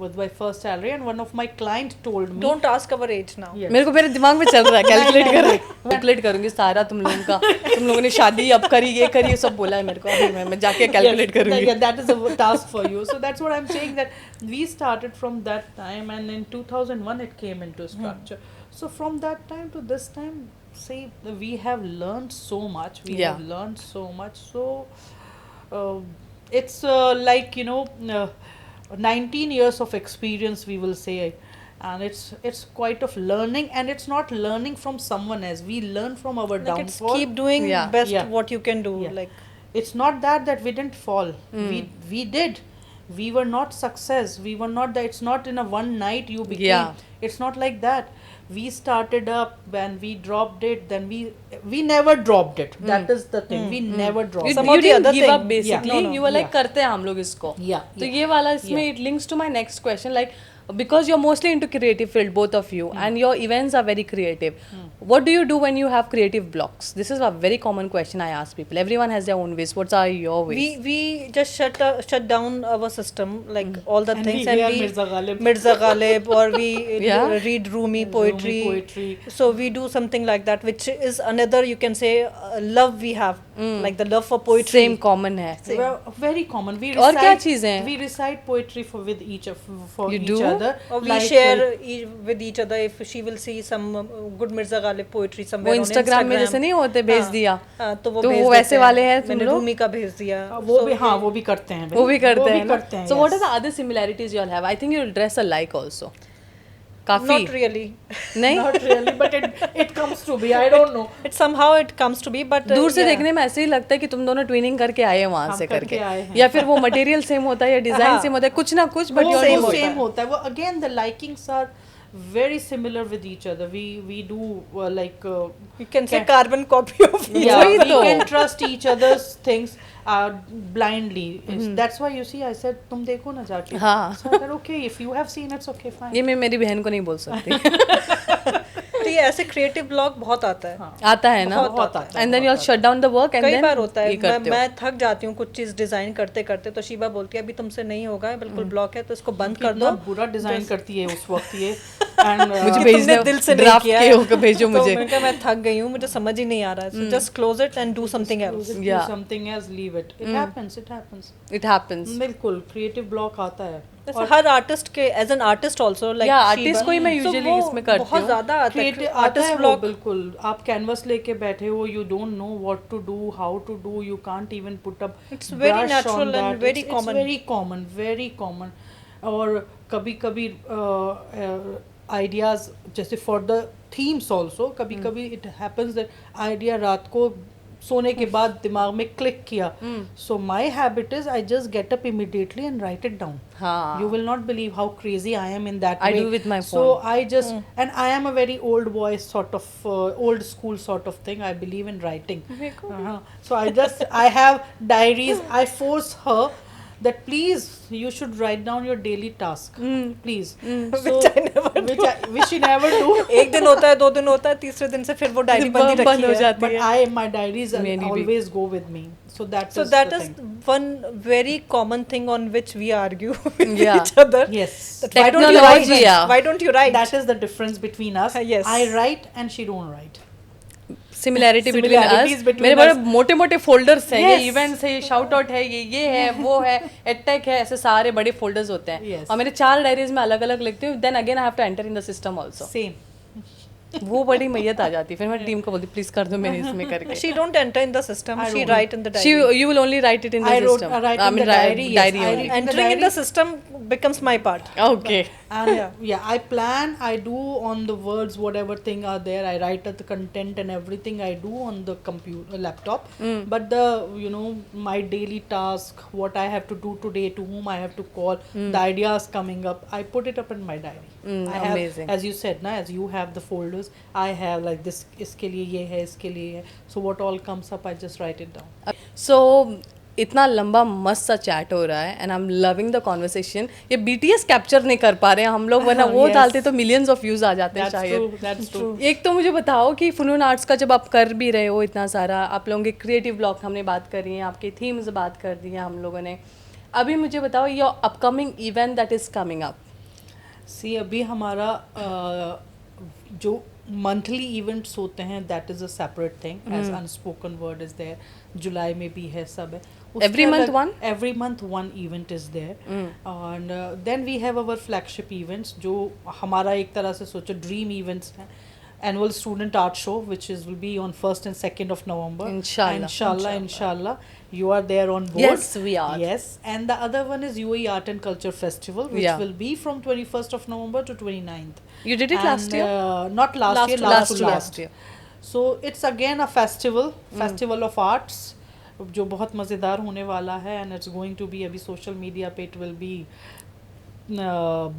With my first salary, and one of my client told me. Don't ask our age now. Yes. मेरे को मेरे दिमाग में चल रहा है, calculate करूंगी सारा तुम लोगों का. तुम लोगों ने शादी अब करी, ये करी, सब बोला है मेरे को. अभी मैं जाके कैलकुलेट करूंगी. Yeah, that is a task for you. So that's what I'm saying, that we started from that time, and in 2001 it came into structure. So from that time to this time, see, we have learned so much. We Yeah. have learned so much. So it's like 19 years of experience, we will say, and it's quite of learning, and it's not learning from someone else. We learn from our Like it's downfall. keep doing Yeah. best Yeah. what you can do. Yeah. Like It's not that we didn't fall. We did. We were not success. We were not that. It's not in a one night you became. Yeah. It's not like that. We started up, when we dropped it, then we never dropped it. That is the thing. We never dropped You, it. Some you of the didn't other give up thing. basically. Yeah. No, You were like yeah. करते हैं हम लोग इसको. Yeah, तो yeah. ये वाला इसमें Yeah. it links to my next question, like because you're mostly into creative field, both of you, and your events are very creative. What do you do when you have creative blocks? This is a very common question I ask people. Everyone has their own ways. What are your ways? we just shut down our system, like all the And things, we and hear we Mirza Ghalib. Mirza Ghalib, or we Yeah. read Rumi Rumi poetry. poetry. So we do something like that, which is another, you can say, love we have, like the love for poetry. Same common है. Well, very common. We और क्या recite, चीज़ें हैं? we recite poetry with each You each do? other. Or we Like, share with each other if she will see some good Mirza Ghalib poetry वो somewhere on Instagram में जैसे नहीं होते, भेज दिया. तो तो भेज वो वैसे देते वाले हैं तुम मैंने लोग? रूमी का भेज दिया. वो So भी, हाँ, वो भी करते हैं. वो भी करते हैं ना? करते हैं. So what are yes. the other similarities you all have? I think you dress alike also. काफी. Not really. नहीं? Not really, but it comes to be. I don't know. It somehow it comes to be, but दूर से yeah. देखने में ऐसे ही लगता है कि तुम दोनों ट्विनिंग करके आए हैं वहां हम से करके करके, आए हैं. या फिर वो मटेरियल सेम होता है या डिजाइन हाँ. सेम होता है, कुछ ना कुछ, बट वो योर same सेम होता है. वो again the likings are very similar with each other. We do like You can say Ca- carbon copy of each yeah, वही we तो। can trust each other's things blindly. That's why you see I said तुम देखो ना जाके. हाँ। So I said okay, if you have seen it's okay, fine. ये मैं मेरी बहन को नहीं बोल सकती तो ये ऐसे क्रिएटिव ब्लॉग बहुत आता है. हाँ. आता है ना बहुत आता है. And then you shut down the work and कई देन बार होता है. ये करते हो मैं थक जाती हूँ कुछ चीज डिजाइन करते करते, तो शीबा बोलती है अभी तुमसे नहीं होगा, बिल्कुल ब्लॉक है, तो इसको बंद कर कितना दो. बुरा डिजाइन करती है उस वक्त ये. And मुझे कि भेजना तुमने दिल से नहीं ड्राफ्ट किया के है. होकर भेजो तो मुझे मैंने कहा मैं थक गई हूँ, मुझे समझ ही नहीं आ रहा है. So just close it and do something else. do Yeah. something else, leave it. It happens, it happens. It happens बिल्कुल क्रिएटिव ब्लॉक आता है. जैसे हर आर्टिस्ट के as an artist also like Yeah, artist को ही मैं usually इसमें करती बहुत हूँ. ज्यादा आता है क्रिएटिव आता है आर्टिस्ट वो. ब्लॉग. बिल्कुल आप कैनवस लेके बैठे हो, you don't know what to do, how to do, you can't even put up It's very brush natural on and that. very It's common. very common, very common. और कभी कभी ideas जैसे for the themes also कभी कभी it happens that idea रात को सोने के बाद दिमाग में क्लिक किया. So my habit is I just get up immediately and write it down. हाँ You will not believe how crazy I am in that I way. do with my So phone. I just and I am a very old boy sort of old school sort of thing. I believe in writing. So I have diaries. I force her that please you should write down your daily task. Please. So, Which I never which she never do. एक दिन होता है, 2 दिन होता है, तीसरे दिन से फिर वो डायरी बंदी बंद हो रखी है. जाती But है. my diaries मेरी भी. always go with me. So that So is that the is thing. one very common thing on which we argue with Yeah. each other. Yes. That why don't you write? Technology, yeah. Why don't you write? That is the difference between us. Yes. I write and she don't write. Similarity between Similarities us. between मेरे बड़े us. मोटे मोटे folders हैं. ये Yes. Events है, ये shout out है, ये है, वो है, एडटेक है, ऐसे सारे बड़े फोल्डर्स होते हैं. Yes. और मेरे 4 डायरीज में अलग अलग लिखती हूँ. Then again I have to enter in the system also. Same. वो बड़ी मैयत आ जाती है. फिर मैं टीम को बोलती प्लीज कर दो मेरे इसमें करके. She don't enter in the system. I She don't. write in the diary. She you will only write it in the I wrote- system. I write I in mean, the diary, yes. diary I only. read- Entering in diary- the system becomes my part. Okay. And Yeah. yeah, I plan, I do on the words, whatever thing are there. I write the content and everything I do on the computer, laptop. But the, my daily task, what I have to do today, to whom I have to call, the ideas coming up, I put it up in my diary. I have, amazing. as you said, as you have the folders, I have like this, इसके लिए ये है, इसके लिए है. So what all comes up, I just write it down. So इतना लंबा मस्त सा चैट हो रहा है and I am loving the conversation. ये बीटीएस कैप्चर नहीं कर पा रहे हैं हम लोग, वरना वो Yes. डालते तो मिलियंस ऑफ व्यूज आ जाते हैं That's शायद. true, that's true. एक तो मुझे बताओ कि फनून आर्ट्स का जब आप कर भी रहे हो इतना सारा, आप लोगों के क्रिएटिव ब्लॉग हमने बात करी है, आपके थीम्स बात कर दी है हम लोगों ने. अभी मुझे बताओ your upcoming event that is coming up. See अभी हमारा जो मंथली इवेंट्स होते हैं that is a separate thing. As unspoken word is there, जुलाई में भी है, सब है. Every month one? Every month one event is there. And then we have our flagship events जो हमारा एक तरह से सोचो ड्रीम इवेंट्स हैं. Annual student art show which will be on 1st and 2nd of November. Inshallah. Inshallah. You are there on board. Yes, we are. Yes. And the other one is UAE Art and Culture Festival which Yeah. will be from 21st of November to 29th. You did it last year? Not last year, last year. So it's again a festival of arts जो बहुत मज़ेदार होने वाला है. And it's going to be, अभी social media पे it will be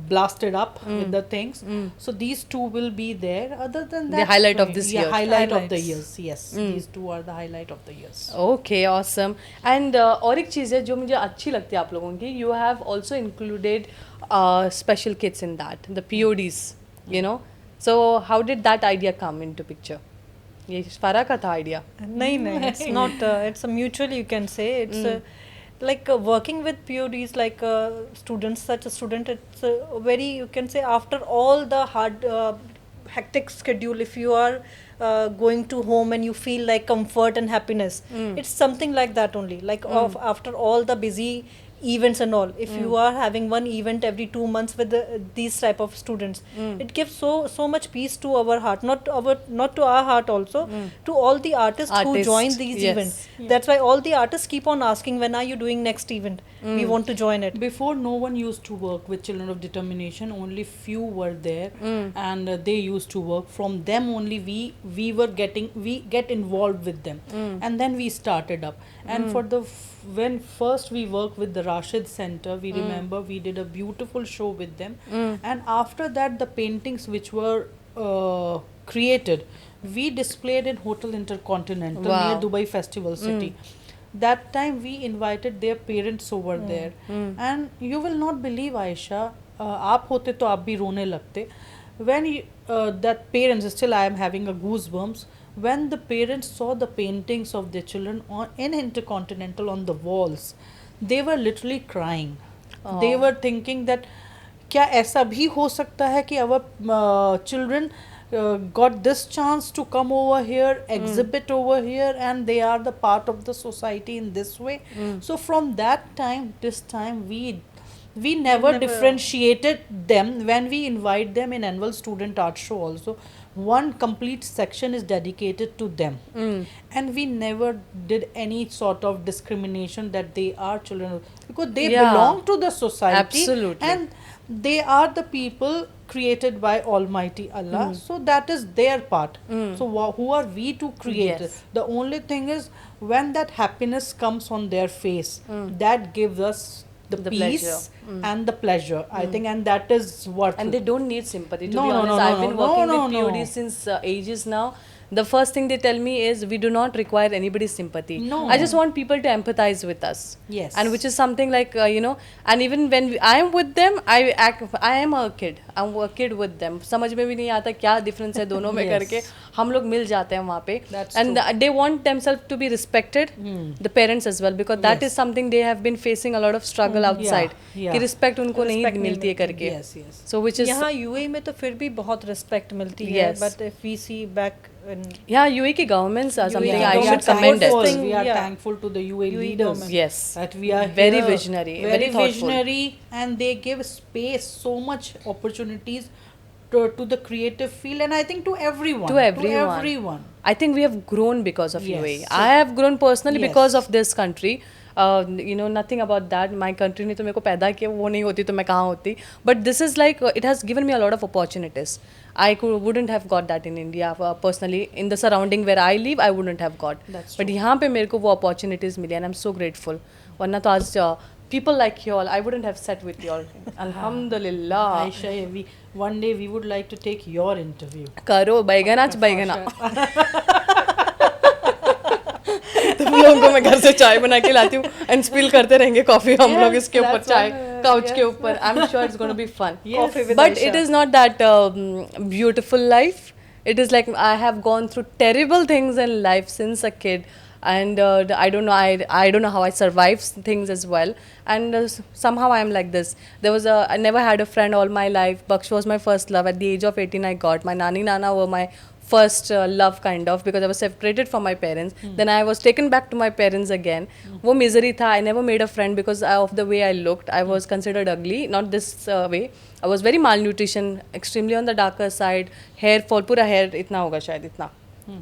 blasted up with the things. So these two will be there. Other than that, The highlight of this year. highlight of the Highlights. years. Yes, these two are the highlight of the years. Okay awesome. And और एक चीज़ है जो मुझे अच्छी लगती है आप लोगों की, you have also included special kids in that, the PODs, you know. So how did that idea come into picture? ये फारा का था आइडिया? नहीं, it's not. It's a mutual, you can say. It's like working with PODs, like students, such a student, it's very, you can say, after all the hard hectic schedule, if you are going to home and you feel like comfort and happiness, it's something like that only, like after all the busy events and all, if you are having one event every 2 months with these type of students, it gives so much peace to our heart, not to our heart also, to all the artists who join these yes. events. That's why all the artists keep on asking, when are you doing next event? We want to join it. Before, no one used to work with Children of Determination. Only few were there, and they used to work. From them only we get involved with them, and then we started up. And for when first we worked with the Rashid Center. We remember we did a beautiful show with them, and after that, the paintings which were created, we displayed in Hotel Intercontinental near Wow. Dubai Festival City. That time we invited their parents over there, and you will not believe, Aisha, आप होते तो आप भी रोने लगते. When that parents, still I am having a goosebumps, when the parents saw the paintings of their children in Intercontinental on the walls, they were literally crying. They were thinking that क्या ऐसा भी हो सकता है कि our children got this chance to come over here, exhibit over here, and they are the part of the society in this way. So from that time, this time we never differentiated them. When we invite them in annual student art show also, one complete section is dedicated to them, and we never did any sort of discrimination that they are children, because they Yeah. belong to the society. Absolutely. And they are the people created by Almighty Allah, so that is their part. So who are we to create Yes. it? The only thing is, when that happiness comes on their face, that gives us the The peace pleasure. and the pleasure, I think, and that is what. And they don't need sympathy, to No, be no, honest. no, I've no, been no, working no, with no. POD since ages now. The first thing they tell me is, we do not require anybody's sympathy. No. I just want people to empathize with us. Yes. And which is something like, and even when I am with them, I am a kid. I'm a kid with them. समझ में भी नहीं आता क्या difference है दोनों में Yes. करके हम लोग मिल जाते हैं वहाँ पे. That's And true. they want themselves to be respected, the parents as well, because that Yes. is something they have been facing a lot of struggle outside. yeah. कि respect उनको नहीं Respect नहीं मिलती है करके. Yes, yes. So which is यहाँ UAE में तो फिर भी बहुत रिस्पेक्ट मिलती है, Yes. But if we see back in yeah, UAE की governments are something UAE I we are should commend it. thankful. Thing, We are yeah. thankful to the UAE UAE leaders. government. Yes. That we are Very here, visionary, very very thoughtful. visionary, and they give space, so much opportunities to the creative field, and I think to everyone. To everyone. everyone. I think we have grown because of Yes. UAE. I have grown personally Yes. because of this country. Nothing about that. My country ने तो मेरे को पैदा किया, वो नहीं होती तो मैं कहाँ होती. But this is like, it has given me a lot of opportunities. Wouldn't have got that in India personally. In the surrounding where I live, I wouldn't have got. That's But यहाँ पे मेरे को वो opportunities milli, and I'm so grateful. वरना तो आज people like you all, I wouldn't have sat with you all. Alhamdulillah. Aisha, one day we would like to take your interview. करो बैगना च बैगना. तुम लोगों को मैं घर से चाय बना के लाती हूँ एंड स्पिल करते रहेंगे कॉफी हम लोग इसके ऊपर that's चाय one, काउच के ऊपर. I am sure it's gonna be fun. Coffee with but Aisha. It is not that beautiful life. It is like I have gone through terrible things in life since a kid, and I don't know. I don't know how I survived things as well, and somehow I am like this. I never had a friend all my life. Baksh was my first love. At the age of 18, I got my nani nana were my first love kind of, because I was separated from my parents. Then I was taken back to my parents again. वो misery था. I never made a friend because of the way I looked. I was considered ugly. Not this way. I was very malnutrition, extremely on the darker side. Hair fall, पूरा hair इतना होगा शायद इतना.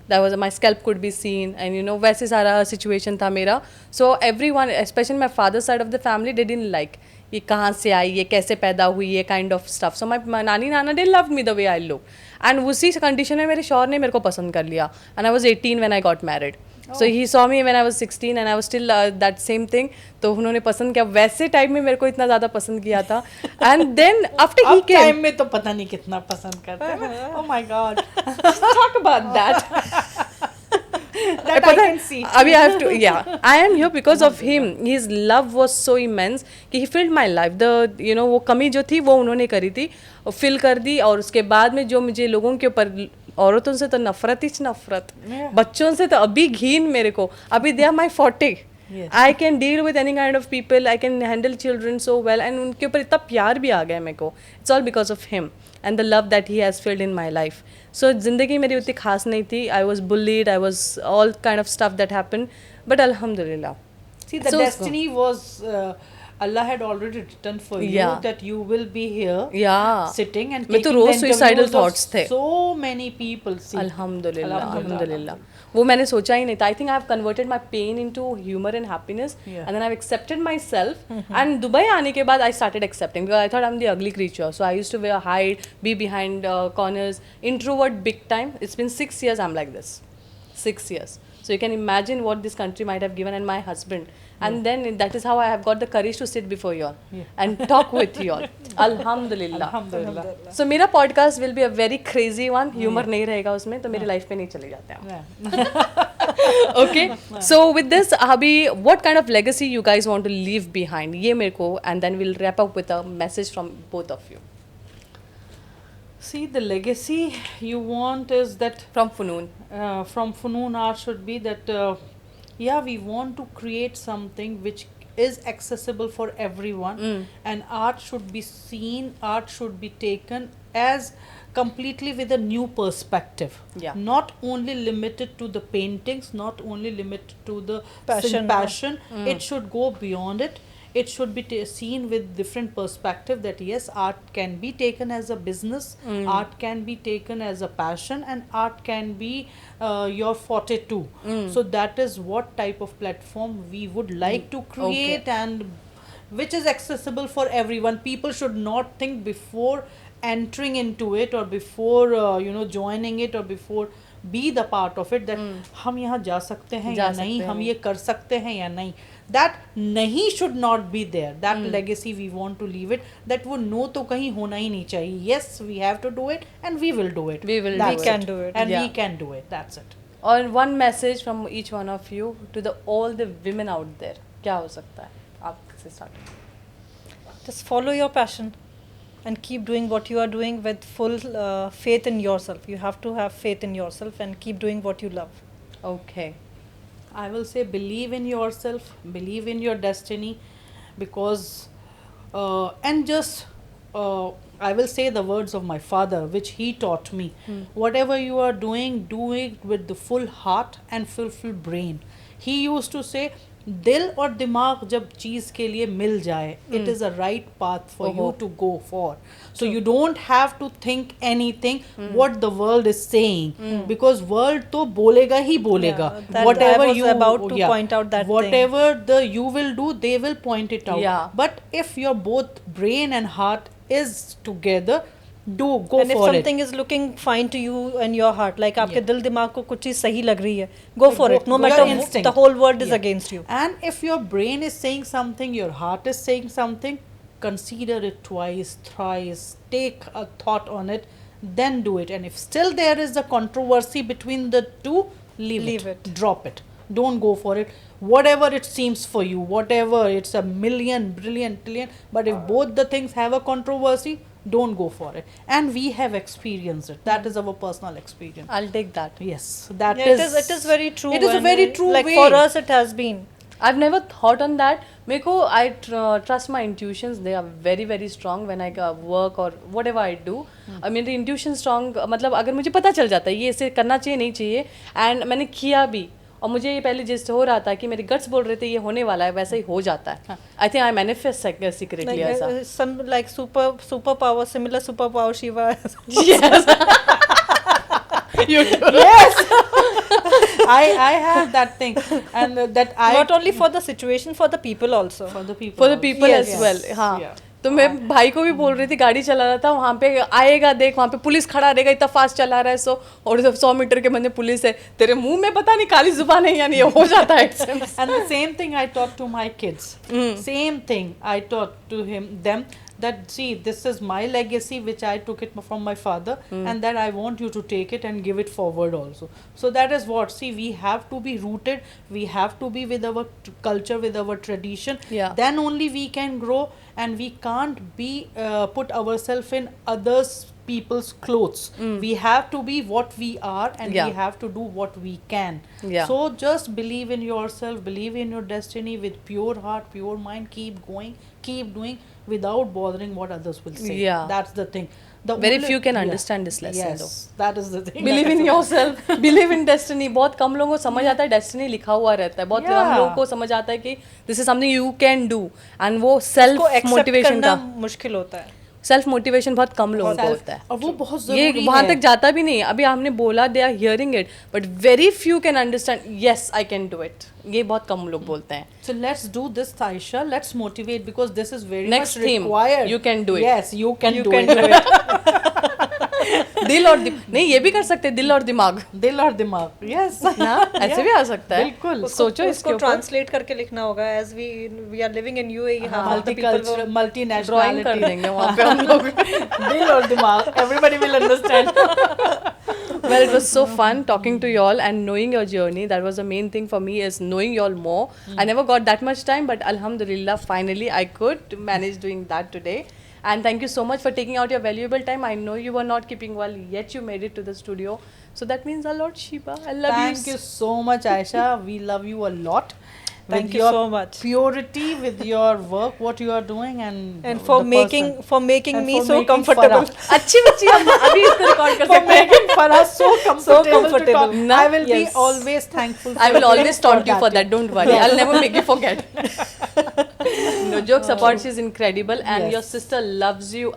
That was, my scalp could be seen, and वैसे सारा situation था मेरा. So everyone, especially my father's side of the family, they didn't like. ये कहाँ से आई, ये कैसे पैदा हुई, ये kind of stuff. So my नानी नाना they loved me the way I look. And उसी कंडीशन में मेरे शौहर ने मेरे को पसंद कर लिया. And I was 18 when I got married. So he saw me when I was 16 and I was still that same thing. तो उन्होंने पसंद किया. वैसे टाइम में मेरे को इतना ज़्यादा पसंद किया था. And then after he अब came. टाइम में तो पता नहीं कितना पसंद करते हैं. Oh my God. Talk about that. That I can see. अभी I have to, yeah, I am here because of him. His love was so immense कि he filled my life. वो कमी जो थी वो उन्होंने करी थी, फिल कर दी. और उसके बाद में जो मुझे लोगों के ऊपर, औरतों से तो नफरत ही नफरत, बच्चों से तो अभी घिन मेरे को. अभी they are my forte. Yes. I can deal with any kind of people. I can handle children so well. And उनके ऊपर इतना प्यार भी आ गया मेरे को. It's all because of him and the love that he has filled in my life. So ज़िंदगी मेरी उतनी खास नहीं थी. I was bullied. I was all kind of stuff that happened. But Alhamdulillah. See, the So- destiny was, Allah had already written for you Yeah. that you will be here Yeah. sitting and मैं तो taking rose the suicidal interviews of thoughts थे. so many people. See, Alhamdulillah, alhamdulillah. वो मैंने सोचा ही नहीं था. I think I have converted my pain into humor and happiness, Yeah. and then I've accepted myself. And Dubai आने के बाद I started accepting, because I thought I'm the ugly creature. So I used to hide, be behind corners, introvert big time. It's been 6 years I'm like this. 6 years. So you can imagine what this country might have given, and my husband. And then that is how I have got the courage to sit before you all and talk with you all. Alhamdulillah. Alhamdulillah. So मेरा podcast will be a very crazy one. Humor नहीं रहेगा उसमें, तो मेरी life पे नहीं चले जाते हैं. Yeah. Okay. So with this, Abhi, what kind of legacy you guys want to leave behind? ये मेरे को, and then we'll wrap up with a message from both of you. See, the legacy you want is that From Funoon. from Funoon Art should be that yeah, we want to create something which is accessible for everyone, and art should be seen, art should be taken as completely with a new perspective. Yeah. Not only limited to the paintings, not only limited to the Passion. It should go beyond it. It should be seen with different perspective, that yes, art can be taken as a business, art can be taken as a passion, and art can be your forte too. So that is what type of platform we would like to create, and which is accessible for everyone. People should not think before entering into it, or before joining it, or before be the part of it, that हम यहाँ जा सकते हैं या नहीं, हम ये कर सकते हैं या नहीं. That नहीं should not be there. That legacy we want to leave it. That वो no तो कहीं होना ही नहीं चाहिए. Yes, we have to do it, and we will do it. We will That's do We can do it. and Yeah. we can do it. That's it. और one message from each one of you to the all the women out there. क्या हो सकता है? आपसे start. Just follow your passion and keep doing what you are doing with full faith in yourself. You have to have faith in yourself and keep doing what you love. Okay. I will say believe in yourself, believe in your destiny, because and just I will say the words of my father, which he taught me. Whatever you are doing, do it with the full heart and full brain. He used to say, दिल और दिमाग जब चीज के लिए मिल जाए, it is a right path for you to go for. So you don't have to think anything what the world is saying, because world तो बोलेगा ही बोलेगा. Yeah, that Whatever I was you about to point out that thing. whatever the you will do, they will point it out. Yeah. But if your both brain and heart is together, go and if for it. something is looking fine to you and your heart, like आपके Yeah. दिल दिमाग को कुछ चीज सही लग रही है, go for Go- it. No go matter your instinct. the whole world is Yeah. against you. And if your brain is saying something, your heart is saying something, consider it twice, thrice, take a thought on it, then do it. And if still there is a controversy between the two, leave it. Drop it. Don't go for it. Whatever it seems for you, whatever, it's a million, brilliant, trillion, but if both the things have a controversy, don't go for it. And we have experienced it. That is our personal experience. I'll take that. Yes, that Yeah, it is very true. It is a and, very true like way. for us it has been. I've never thought on that. मेरे को I trust my intuitions. They are very very strong when I work or whatever I do. I mean the intuition strong. मतलब अगर मुझे पता चल जाता है ये इसे करना चाहिए नहीं चाहिए, and मैंने किया भी, और मुझे ये पहले जैसे हो रहा था कि मेरे गट्स बोल रहे थे ये होने वाला है, वैसा ही हो जाता है. I think I manifest secretly Like ऐसा. some like superpower, similar superpower Shiva has. Yes. You do. Yes. I have that thing, and that I Not only for the situation, for the people also. for the people. For the also. People Yes, as well. yes, हाँ. yeah. तो मैं भाई को भी बोल रही थी, गाड़ी चला रहा था वहाँ पे, आएगा देख वहाँ पे पुलिस खड़ा रहेगा, इतना फास्ट चला रहा है और 100 मीटर के बंदे पुलिस है, तेरे मुंह में पता नहीं काली जुबान है या नहीं, हो जाता है. And the same thing I taught to my kids. Same thing I taught to them, that see, this is my legacy which I took it from my father, and that I want you to take it and give it forward also. So that is what, see, we have to be rooted, we have to be with our culture, with our tradition. Yeah. Then only we can grow, and we can't be put ourselves in others people's clothes. We have to be what we are, and Yeah. we have to do what we can. Yeah. So just believe in yourself, believe in your destiny with pure heart, pure mind. Keep going, keep doing without bothering what others will say. Yeah. That's the thing. The Very only- few can yeah. understand this lesson Yes, though. that is the thing. Believe in yourself, believe in destiny. बहुत कम लोगों को समझ आता है destiny लिखा हुआ रहता है, बहुत कम Yeah. लोगों को समझ आता है कि this is something you can do, and वो सेल्फ को accept मोटिवेशन करना का, मुश्किल होता है. सेल्फ मोटिवेशन बहुत कम लोगों को Self- होता है. और वो बहुत ये जरूरी वहां है. तक जाता भी नहीं है. अभी हमने बोला they are hearing it, but very few can understand yes I can do it. ये बहुत कम लोग बोलते हैं. So let's do this, Taisha. Let's motivate, because this is very Next much theme. required. You can do it. Yes, you can You do can it. do it. दिल और नहीं, ये भी कर सकते हैं, दिल और दिमाग दिल और दिमाग, यस ना, ऐसे भी आ सकता है। बिल्कुल। सोचो इसके ऊपर ट्रांसलेट करके लिखना होगा, as we are living in UAE, half of the people multicultural, will multinationality, drawing कर देंगे वहाँ पे हम लोग। दिल और दिमाग, everybody will understand. Well, it was so fun talking to y'all and knowing your journey. That was the main thing for me, is knowing y'all more. I never got that much time, but alhamdulillah, finally I could manage doing that today. And thank you so much for taking out your valuable time. I know you were not keeping well, yet you made it to the studio. So that means a lot, Shiba. I love you. Thank you so much, Aisha. We love you a lot. Thank With you your so much. Purity, with your work, what you are doing, and for the making person. And me for so making comfortable. Farah. अच्छी बच्ची, हम अभी इसको record कर For सकते हैं. making Farah so comfortable, to comfortable. talk. Na? I will Yes. be always thankful. I will always taunt you for yeah. that. Don't worry. I'll never make you forget. No jokes apart, she's incredible, and Yes. your sister loves you.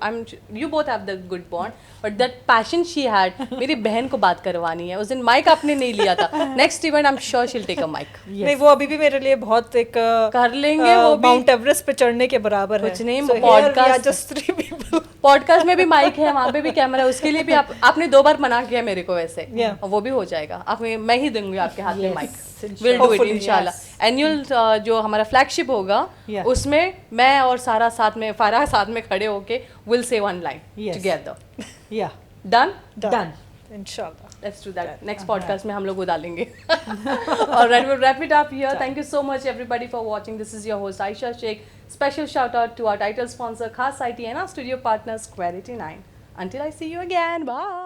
You both have the good bond, but that passion she had. मेरी बहन को बात करवानी है. उस दिन mic आपने नहीं लिया था. Next event, I'm sure she'll take a mic. नहीं, वो अभी भी मेरे लिए बहुत एक कर लेंगे वो भी. माउंट एवरेस्ट पे चढ़ने के बराबर है. कुछ नहीं, So here we podcast- are just 3 people. Podcast में भी माइक है, वहाँ पे भी कैमरा है, उसके लिए भी आपने 2 बार मना किया मेरे को वैसे. Yeah. और वो भी हो जाएगा. आप मैं ही दूंगी आपके हाथ में Yes, mike. inshallah. We'll do it Hopefully, इंशाल्लाह. एनुअल जो हमारा फ्लैगशिप होगा, Yeah. उसमें मैं और सारा साथ में, फारा साथ में खड़े होके will say one line Yes. Together. Yeah. Done. Done. Inshallah. Let's do that. Next podcast में हम लोग उड़ालेंगे. Alright, we'll wrap it up here. Thank you so much everybody for watching. This is your host Aisha Sheikh. Special shout out to our title sponsor Khas IT and our studio partner Square 89. Until I see you again. Bye.